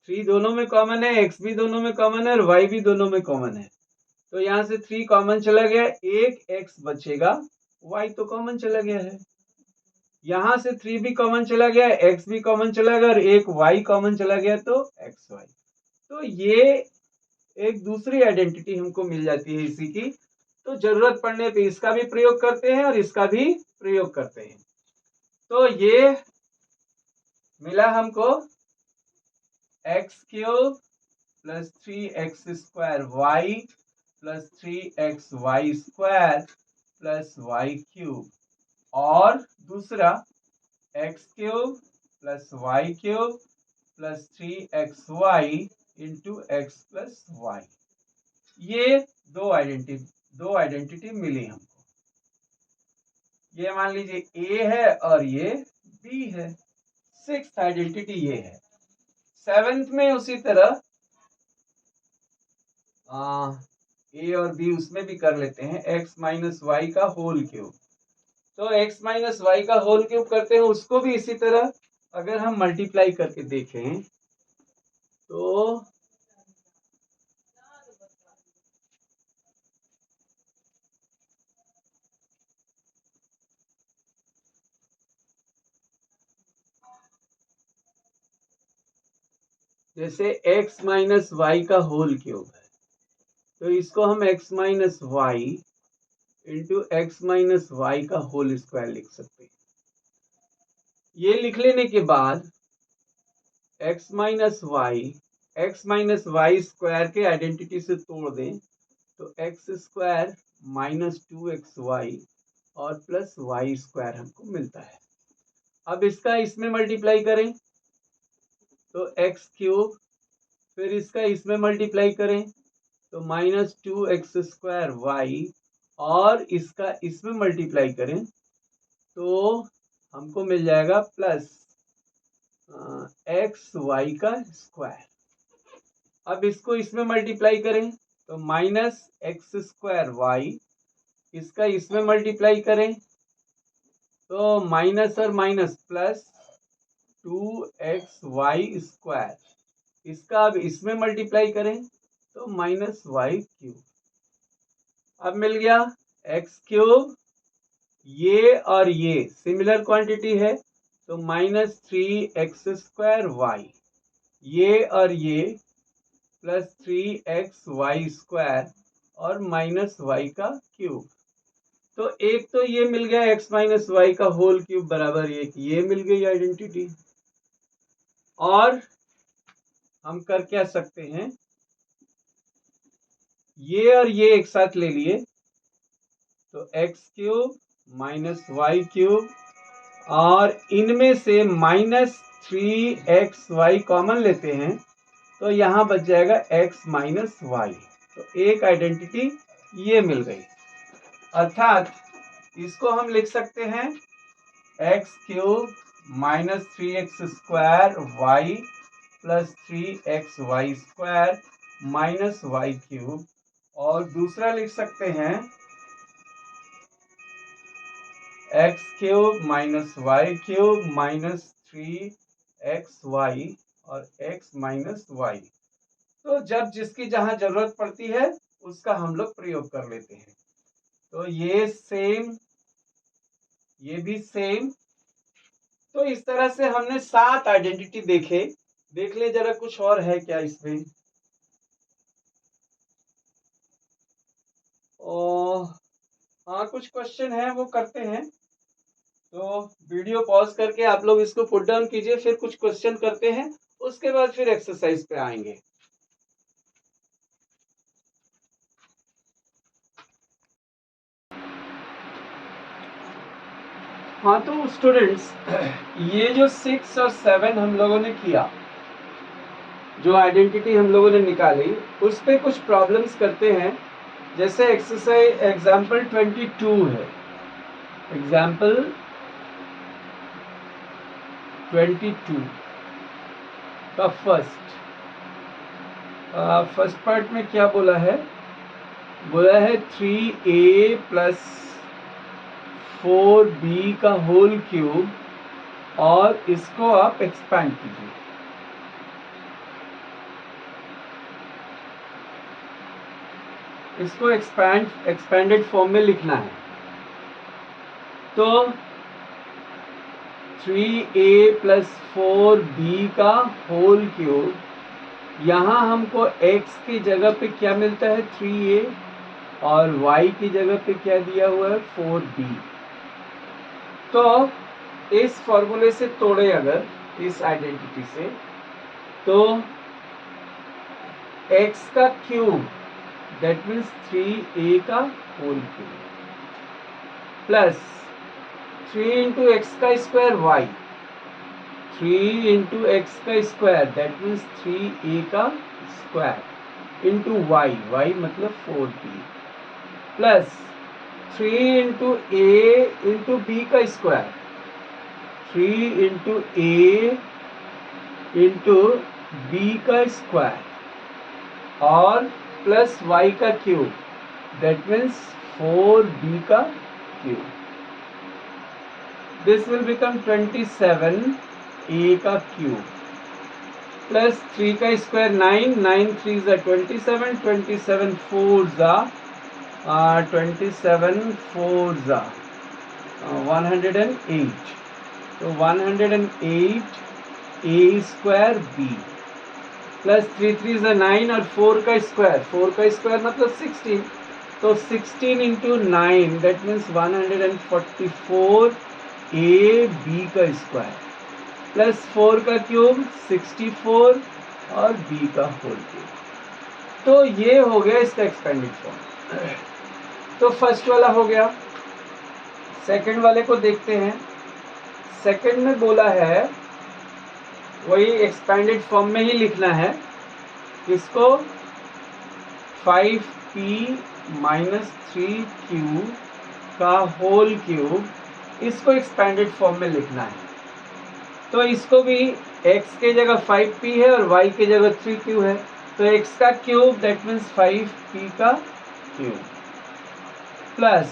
3 दोनों में कॉमन है, x भी दोनों में कॉमन है और y भी दोनों में कॉमन है, तो यहां से 3 कॉमन चला गया, एक x बचेगा, y तो कॉमन चला गया है। यहां से 3 भी कॉमन चला गया, x भी कॉमन चला गया और एक y कॉमन चला गया, तो xy। तो ये एक दूसरी आइडेंटिटी हमको मिल जाती है इसी की। तो जरूरत पड़ने पे इसका भी प्रयोग करते हैं और इसका भी प्रयोग करते हैं। तो ये मिला हमको x cube plus 3x square y plus 3xy square plus Y cube, और दूसरा x cube plus Y cube plus 3xy into x plus y. ये दो आइडेंटिटी मिली हमको। ये मान लीजिए ए है और ये बी है। सिक्स्थ आइडेंटिटी ये है। सेवेंथ में उसी तरह ए और बी उसमें भी कर लेते हैं, एक्स माइनस वाई का होल क्यूब। तो एक्स माइनस वाई का होल क्यूब करते हैं, उसको भी इसी तरह अगर हम मल्टीप्लाई करके देखें तो जैसे x माइनस वाई का होल क्यूब है, तो इसको हम x minus y into x minus y का होल स्क्वायर लिख सकते हैं। ये लिख लेने के बाद x माइनस वाई स्क्वायर के आइडेंटिटी से तोड़ दें तो एक्स स्क्वायर माइनस 2xy और प्लस वाई स्क्वायर हमको मिलता है। अब इसका इसमें मल्टीप्लाई करें तो एक्स क्यूब, फिर इसका इसमें मल्टीप्लाई करें तो माइनस 2x स्क्वायर वाई, और इसका इसमें मल्टीप्लाई करें तो हमको मिल जाएगा प्लस एक्स वाई का स्क्वायर। अब इसको इसमें मल्टीप्लाई करें तो माइनस एक्स स्क्वायर वाई, इसका इसमें मल्टीप्लाई करें तो माइनस और माइनस प्लस 2xy स्क्वायर, इसका अब इसमें मल्टीप्लाई करें तो माइनस वाई क्यूब। अब मिल गया एक्स क्यूब ये और ये सिमिलर क्वांटिटी है तो -3x² ये और ये +3xy² और -y3। तो एक तो ये मिल गया x - y³ बराबर एक ये मिल गई आइडेंटिटी। और हम कर क्या सकते हैं, ये और ये एक साथ ले लिए तो x³ - y³ और इनमें से -3xy कॉमन लेते हैं तो यहां बच जाएगा x - y। तो एक आइडेंटिटी ये मिल गई। अर्थात इसको हम लिख सकते हैं x³ - 3x² y +3xy² -y3। और दूसरा लिख सकते हैं x³ - y³ -3xy और x - y। तो जब जिसकी जहां जरूरत पड़ती है उसका हम लोग प्रयोग कर लेते हैं। तो ये सेम, ये भी सेम। तो इस तरह से हमने 7 आइडेंटिटी देखे। देख ले जरा कुछ और है क्या इसमें। हाँ कुछ क्वेश्चन है वो करते हैं। तो वीडियो पॉज करके आप लोग इसको पुट डाउन कीजिए, फिर कुछ क्वेश्चन करते हैं, उसके बाद फिर एक्सरसाइज पे आएंगे। हाँ तो स्टूडेंट्स, ये जो 6 और 7 हम लोगों ने किया, जो आइडेंटिटी हम लोगों ने निकाली, उस पे कुछ प्रॉब्लम्स करते हैं। जैसे एक्सरसाइज एग्जाम्पल 22 है। एग्जाम्पल 22 का फर्स्ट पार्ट में क्या बोला है, बोला है 3a + 4b का होल क्यूब और इसको आप एक्सपैंड कीजिए। इसको एक्सपैंडेड फॉर्म में लिखना है। तो 3a + 4b का होल क्यूब, यहाँ हमको x की जगह पे क्या मिलता है 3a और y की जगह पे क्या दिया हुआ है 4b। तो इस फॉर्मूले से तोड़े अगर इस आइडेंटिटी से, तो x का क्यूब दैट मीन्स 3a का whole cube plus 3 × x² y, 3 × x² that means 3a का स्क्वायर इंटू y मतलब 4b प्लस 3 × a × b का स्क्वायर, 3 × a × b का स्क्वायर और प्लस y का क्यूब दैट मीन्स 4b का cube. This will become 27a का cube plus 3 का square 9, 9 3 ज़ा 27, 27 4 ज़ा 108। तो 108 a² b प्लस 3 3 ज़ा 9 और 4 का स्क्वायर मतलब 16। तो 16 × 9 दैट मीन्स 144 a b का स्क्वायर प्लस 4 का क्यूब 64 और b का होल क्यूब। तो ये हो गया इसका एक्सपेंडेड फॉर्म। तो फर्स्ट वाला हो गया। सेकंड वाले को देखते हैं। सेकंड में बोला है वही एक्सपेंडेड फॉर्म में ही लिखना है। इसको 5p - 3q का होल क्यूब, इसको एक्सपेंडेड फॉर्म में लिखना है। तो इसको भी x के जगह 5p है और y के जगह 3q है। तो x का क्यूब दैट मीन्स 5p का क्यूब प्लस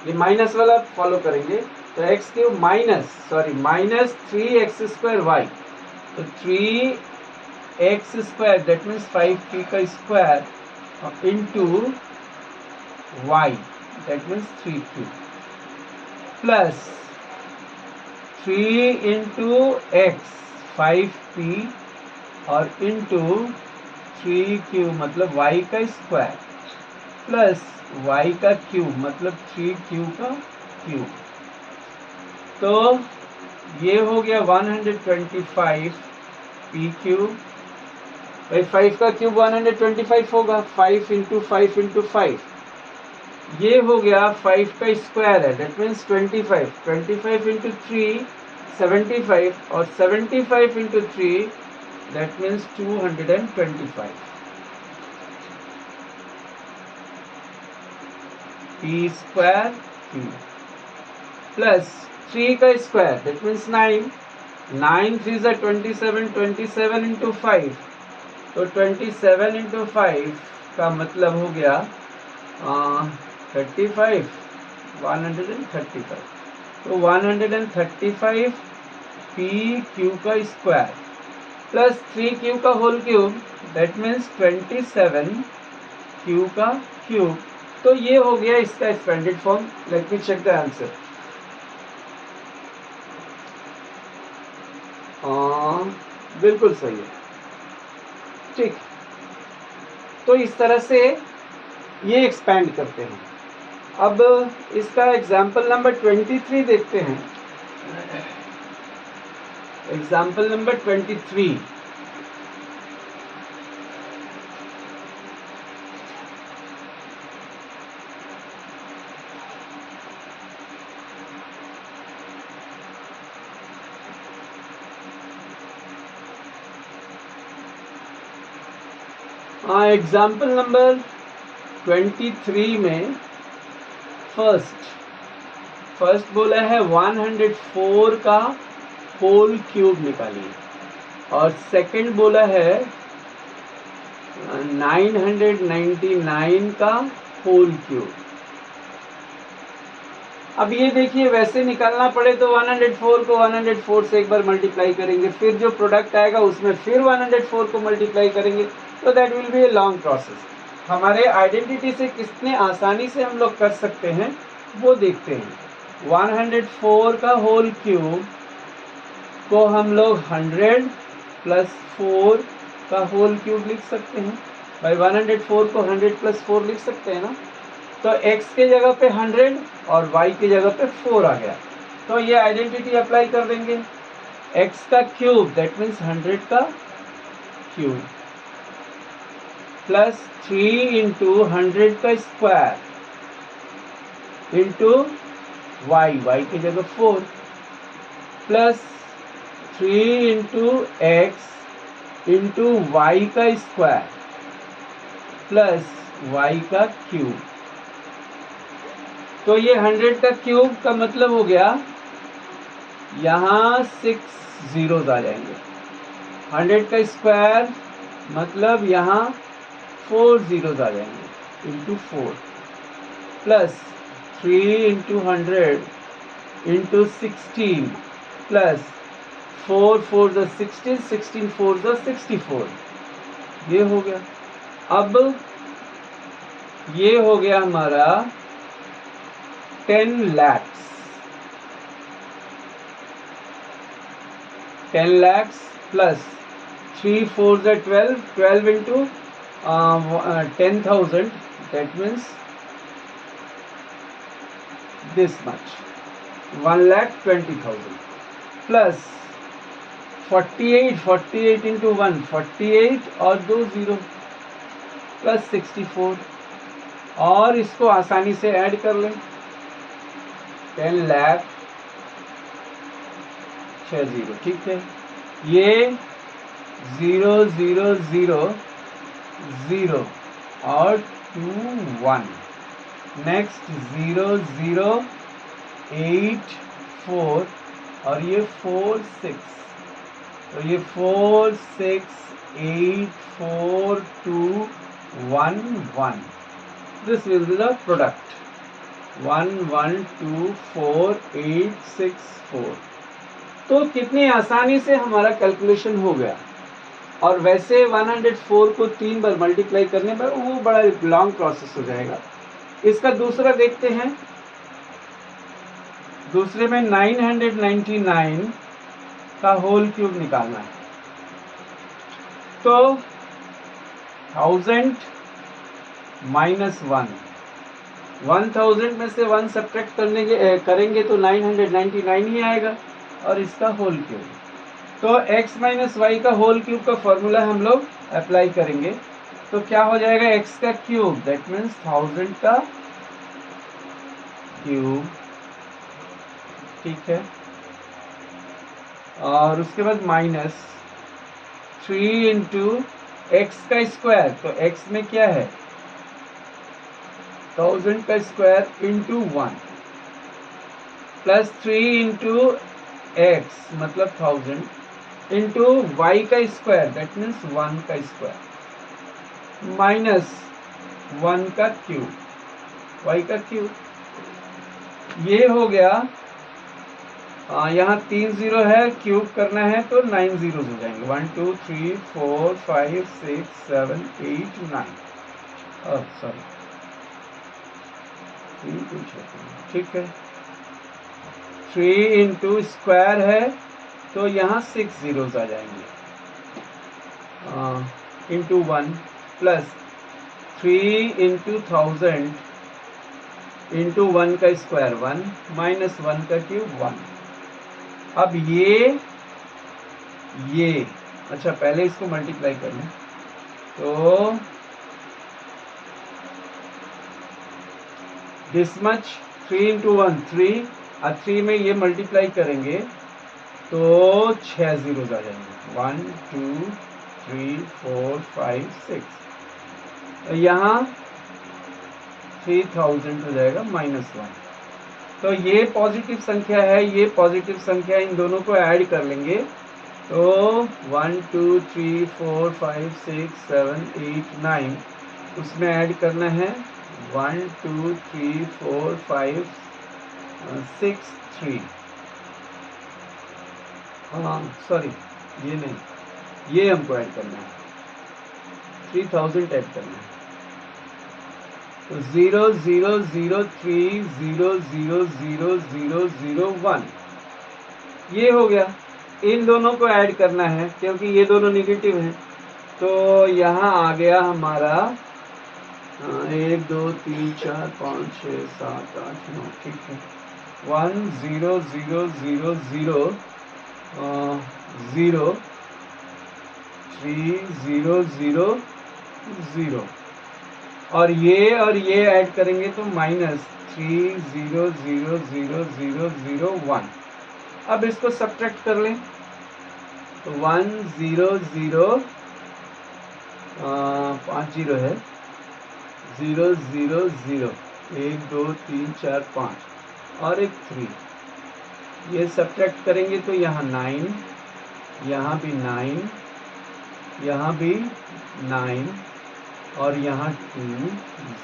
ये माइनस वाला फॉलो करेंगे। तो x cube minus 3x² y, तो 3x² दैट मीन्स 5p का square into y, that means 3q, plus 3 into x 5p और into 3q मतलब y का स्क्वायर प्लस y का क्यूब मतलब 3q का क्यूब। तो ये हो गया 125 p क्यूब, भाई 5 का क्यूब 125 होगा, 5 इंटू 5 इंटू 5, ये हो गया 5 का स्क्वायर है, दैट मीन्स 25, 25 इंटू 3 75 और 75 into 3 that means 225 p square q plus 3 का स्क्वायर दैट मीन्स 9, 9 3 ज़ा 27, 27 इंटू 5, तो 27 इंटू 5 का मतलब हो गया 35, 135, तो 135 पी क्यू का स्क्वायर प्लस 3q का whole cube that means 27 q का क्यूब। तो ये हो गया इसका expanded form. Let me check the answer. बिल्कुल सही है, ठीक। तो इस तरह से ये एक्सपैंड करते हैं। अब इसका एग्जाम्पल नंबर 23 देखते हैं। एग्जाम्पल नंबर 23, एग्जाम्पल नंबर 23 में फर्स्ट बोला है 104 का होल क्यूब निकालिए और सेकंड बोला है 999 का होल क्यूब। अब ये देखिए, वैसे निकालना पड़े तो 104 को 104 से एक बार मल्टीप्लाई करेंगे, फिर जो प्रोडक्ट आएगा उसमें फिर 104 को मल्टीप्लाई करेंगे, तो that will be a long process. हमारे आइडेंटिटी से कितने आसानी से हम लोग कर सकते हैं वो देखते हैं। 104 का होल क्यूब को हम लोग 100 प्लस 4 का होल क्यूब लिख सकते हैं। भाई 104 को 100 प्लस 4 लिख सकते हैं ना। तो x के जगह पे 100 और y की जगह पे 4 आ गया, तो ये आइडेंटिटी अप्लाई कर देंगे। x का क्यूब दैट मीन्स 100 का क्यूब प्लस 3 इंटू 100 का स्क्वायर इंटू y की जगह 4 plus 3 into x into y का स्क्वायर प्लस y का क्यूब। तो ये 100 का क्यूब का मतलब हो गया, यहाँ 6 zeros आ जाएंगे। 100 का स्क्वायर मतलब यहाँ 4 zeros आ जाएंगे into 4 plus 3 into 100 into 16 plus 4 4 ज़ा 16, 16 4 ज़ा 64, ये हो गया। अब ये हो गया हमारा 10 lakhs, 10 lakhs प्लस 3 4 ज़ा 12, 12 into 10,000 that means this much, 1,20,000 plus 48 into 1 48 और 2 0 प्लस 64, और इसको आसानी से ऐड कर लें। 10 लाख 6 0, ठीक है। ये 0 0 0 0 और 2 1, नेक्स्ट 0 0 8 4 और ये 4 6, तो ये 4 6 8 4 2 1 1, this will be the product 1 1 2 4 8 6 4। तो कितनी आसानी से हमारा कैलकुलेशन हो गया। और वैसे 104 को 3 बार मल्टीप्लाई करने पर वो बड़ा लॉन्ग प्रोसेस हो जाएगा। इसका दूसरा देखते हैं। दूसरे में 999 का होल क्यूब निकालना है। तो 1000 माइनस 1000 में से 1 सब्ट्रैक्ट करेंगे तो 999 ही आएगा, और इसका होल क्यूब। तो x माइनस वाई का होल क्यूब का फॉर्मूला हम लोग अप्लाई करेंगे। तो क्या हो जाएगा, x का क्यूब, दैट मीन्स 1000 का क्यूब, ठीक है। और उसके बाद माइनस 3 इंटू एक्स का स्क्वायर, तो x में क्या है 1000 का square into 1, plus 3 into x मतलब 1000 इंटू वाई का स्क्वायर, दैट मीन्स 1 का स्क्वायर, माइनस 1 का क्यूब, वाई का क्यूब। ये हो गया। यहाँ 3 जीरो है, क्यूब करना है तो 9 जीरोज हो जाएंगे। 1 2 3 4 5 6 7 8 9, सॉरी 3 कुछ, ठीक है। 3 इंटू स्क्वायर है तो यहाँ 6 जीरोज आ जाएंगे, इंटू 1, प्लस 3 इंटू 1000 इंटू 1 का स्क्वायर 1, माइनस 1 का क्यूब 1। अब ये अच्छा पहले इसको मल्टीप्लाई कर लें। तो दिस मच 3 इंटू 1 3, और 3 में ये मल्टीप्लाई करेंगे तो 6 जीरोज आ जाएंगे, 1 2 3 4 5 6। यहाँ 3000 हो जाएगा माइनस 1। तो ये पॉजिटिव संख्या है, ये पॉजिटिव संख्या, इन दोनों को ऐड कर लेंगे तो 1 2 3 4 5 6 7 8 9, उसमें ऐड करना है 1 2 3 4 5 6 3, हाँ सॉरी ये नहीं, ये हमको ऐड करना है, 3000 ऐड करना है। तो 0 0 0 3 0 0 0 0 0 1, ये हो गया। इन दोनों को ऐड करना है क्योंकि ये दोनों निगेटिव हैं। तो यहाँ आ गया हमारा 1 2 3 4 5 6 7 8 9, ठीक है। 1 0 0 0 0 0 3 0 0 0, और ये ऐड करेंगे तो माइनस 3 0 0 0 0 0 1। अब इसको सब्ट्रैक्ट कर लें तो 1 0 0 5 जीरो है, 0 0 0 1 2 3 4 5 और एक 3, ये सब्ट्रैक्ट करेंगे तो यहाँ 9, यहाँ भी 9, यहाँ भी 9, और यहाँ 2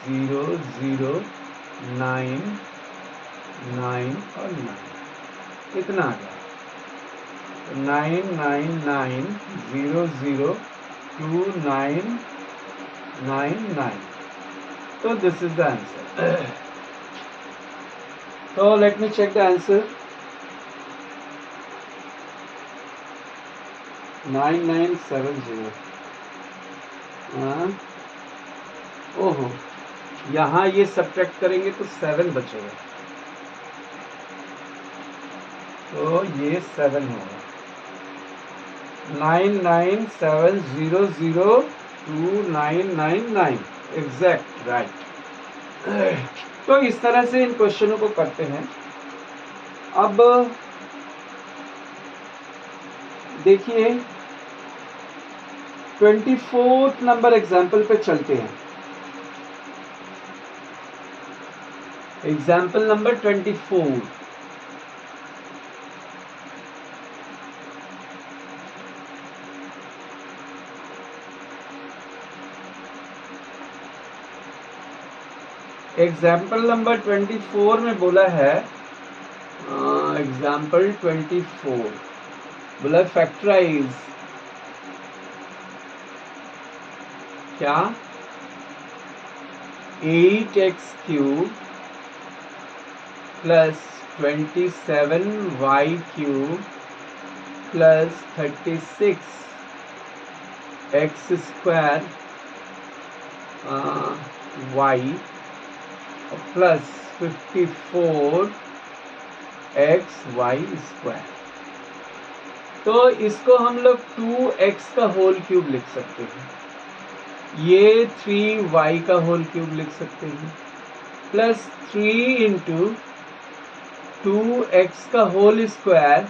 0 0 9 9 और 9, कितना आ गया 9 9 9 0 0 2 9 9 9। तो दिस इज द आंसर। तो let me check the answer. 9970। ओहो, यहाँ ये सब्ट्रैक्ट करेंगे तो 7 बचेगा, तो ये 7 होगा। 99700299, एग्जैक्ट राइट। तो इस तरह से इन क्वेश्चनों को करते हैं। अब देखिए 24th नंबर एग्जाम्पल पे चलते हैं। Example number 24। एग्जाम्पल नंबर 24 में बोला है, एग्जाम्पल 24 बोला फैक्टराइज, क्या 8x³ plus 27y³ plus 36x² y plus 54xy²। तो इसको हम लोग 2x का होल क्यूब लिख सकते हैं, ये 3y का होल क्यूब लिख सकते हैं, प्लस 3 इंटू 2x का होल स्क्वायर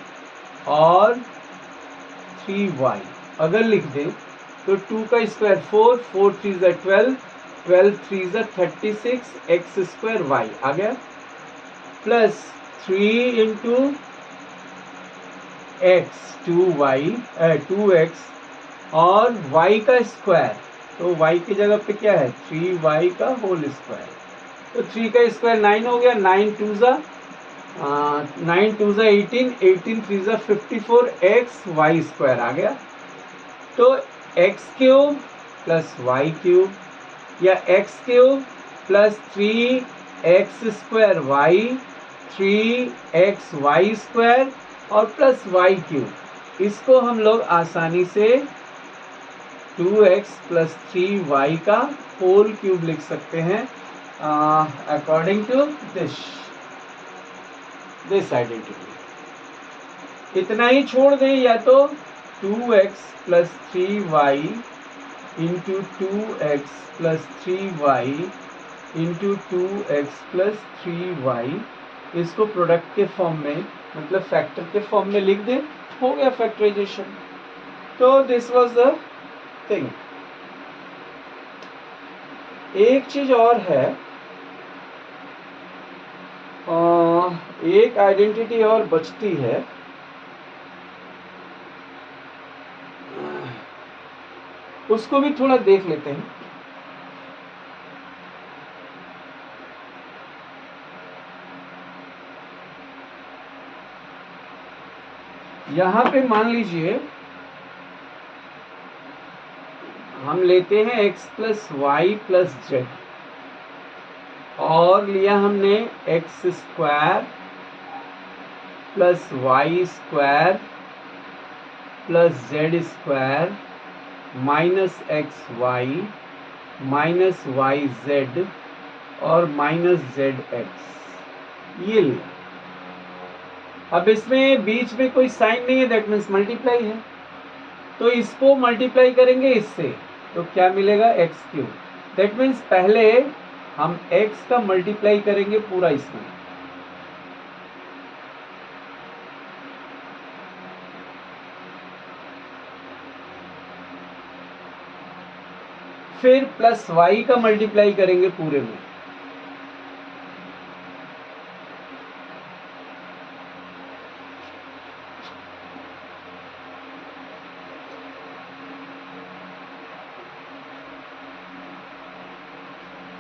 और 3y अगर लिख दें तो 2 का स्क्वायर 4, 4 3 12, 12 3 36 x² y आ गया, प्लस 3 इंटू x 2x और y का स्क्वायर, तो y की जगह पे क्या है 3y का होल स्क्वायर, तो 3 का स्क्वायर 9 हो गया, 9 2 18, 18 3 54 xy² आ गया। तो x³ प्लस y³ या x³ plus 3x² y 3xy² और प्लस y³, इसको हम लोग आसानी से 2x प्लस 3y का होल क्यूब लिख सकते हैं अकॉर्डिंग टू दिस आइडेंटिटी। इतना ही छोड़ दें, या तो 2x plus 3y into 2x plus 3y into 2x plus 3y, इसको प्रोडक्ट के फॉर्म में मतलब फैक्टर के फॉर्म में लिख दें, हो गया फैक्टराइजेशन। तो दिस वाज द थिंग। एक चीज और है, एक आइडेंटिटी और बचती है, उसको भी थोड़ा देख लेते हैं। यहां पे मान लीजिए हम लेते हैं x plus Y plus Z, और लिया हमने x² plus y² plus z² minus xy minus yz और माइनस zx, ये लिया। अब इसमें बीच में कोई साइन नहीं है, दैट मीन्स मल्टीप्लाई है, तो इसको मल्टीप्लाई करेंगे इससे, तो क्या मिलेगा x³। दैट मीन्स पहले हम x का मल्टीप्लाई करेंगे पूरा इसमें, फिर प्लस y का मल्टीप्लाई करेंगे पूरे में,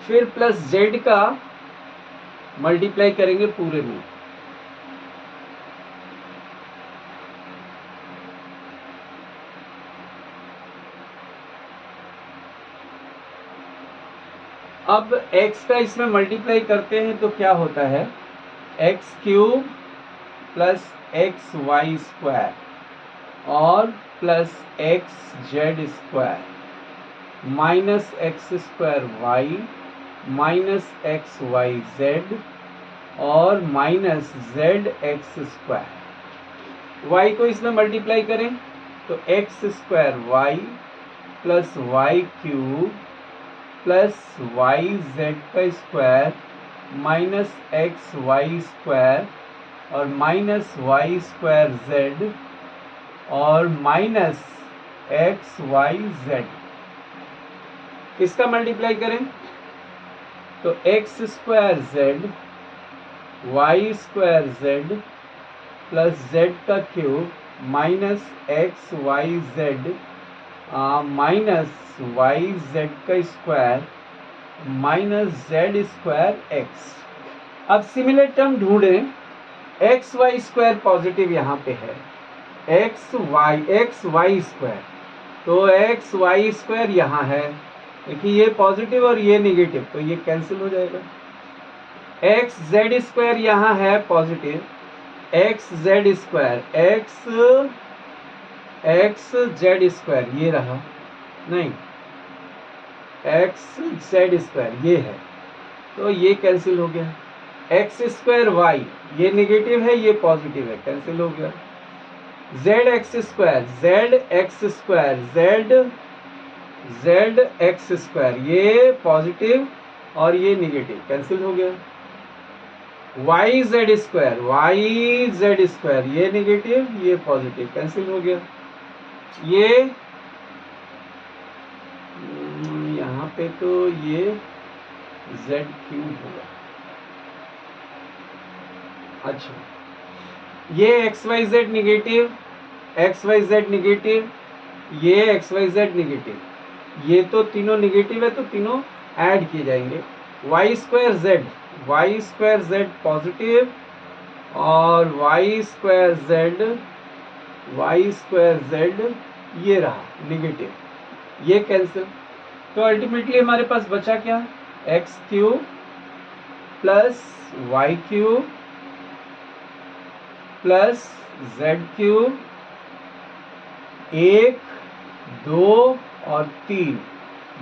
फिर प्लस z का मल्टीप्लाई करेंगे पूरे में, अब x का इसमें मल्टीप्लाई करते हैं तो क्या होता है x³ प्लस xy² और plus xz² minus x² minus xyz और माइनस zx²। y को इसमें मल्टीप्लाई करें तो x² plus y³ plus yz² minus xy² और माइनस y²z और माइनस xyz, इसका मल्टीप्लाई करें तो x² y² plus z³ minus xyz minus yz² minus z²x। अब सिमिलर टर्म ढूंढें, xy² पॉजिटिव यहाँ पे है, xy² तो xy² यहाँ है, देखिए ये पॉजिटिव और ये नेगेटिव, तो ये कैंसिल हो जाएगा। एक्स जेड स्क्वायर यहाँ है positive, x Z square, x Z square ये रहा, नहीं एक्स जेड स्क्वायर ये है, तो ये कैंसिल हो गया। एक्स स्क्वायर वाई ये नेगेटिव है, ये पॉजिटिव है, कैंसिल हो गया। Z X square, Z X square, Z X square ये पॉजिटिव और ये नेगेटिव, कैंसिल हो गया। Y Z square, Y Z square ये नेगेटिव, ये पॉजिटिव, कैंसिल हो गया। ये यहाँ पे तो ये जेड क्यूब होगा। अच्छा, ये X Y Z negative, X Y Z negative, ये एक्स वाई जेड नेगेटिव, ये तो तीनों नेगेटिव है, तो तीनों ऐड किए जाएंगे। वाई स्क्वायर जेड पॉजिटिव और वाई स्क्वायर जेड ये रहा नेगेटिव, ये कैंसिल। तो अल्टीमेटली हमारे पास बचा क्या, X cube plus Y cube plus Z cube, 1, 2 और 3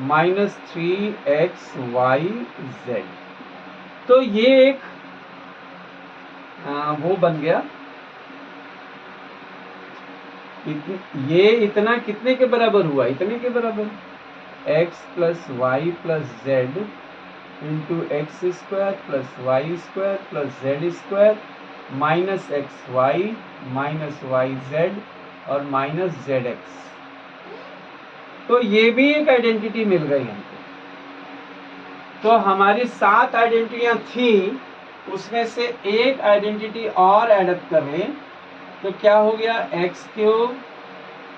माइनस 3xyz। तो ये एक वो बन गया। ये इतना कितने के बराबर हुआ, इतने के बराबर, x plus Y plus Z into X square plus Y square plus Z square minus x Y minus Y Z और माइनस जेड एक्स। तो ये भी एक आइडेंटिटी मिल गई हमको। तो हमारी 7 आइडेंटिटियां थी, उसमें से एक आइडेंटिटी और एडअप कर लें तो क्या हो गया, x cube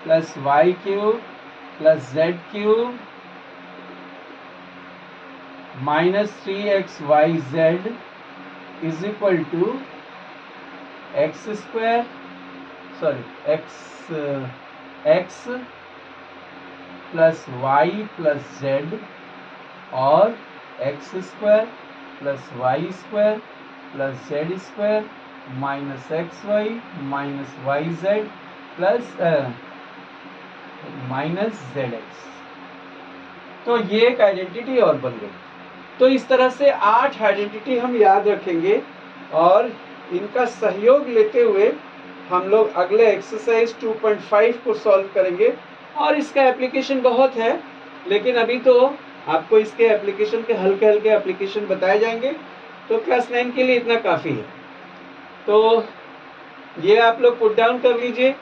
plus Y cube plus Z cube minus 3xyz is equal to x square, sorry x plus Y plus Z और x square plus Y square plus Z square minus x Y minus Y z plus minus Z x. तो ये एक identity और बन गई। तो इस तरह से 8 आइडेंटिटी हम याद रखेंगे और इनका सहयोग लेते हुए हम लोग अगले एक्सरसाइज 2.5 को सॉल्व करेंगे। और इसका एप्लीकेशन बहुत है, लेकिन अभी तो आपको इसके एप्लीकेशन के हल्के हल्के एप्लीकेशन बताए जाएंगे, तो क्लास 9 के लिए इतना काफ़ी है। तो ये आप लोग पुट डाउन कर लीजिए,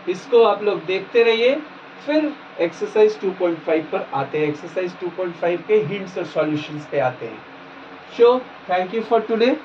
इसको आप लोग देखते रहिए, फिर एक्सरसाइज 2.5 पर आते हैं। एक्सरसाइज 2.5 के हिंट्स और सॉल्यूशंस पे आते हैं। So thank you for today.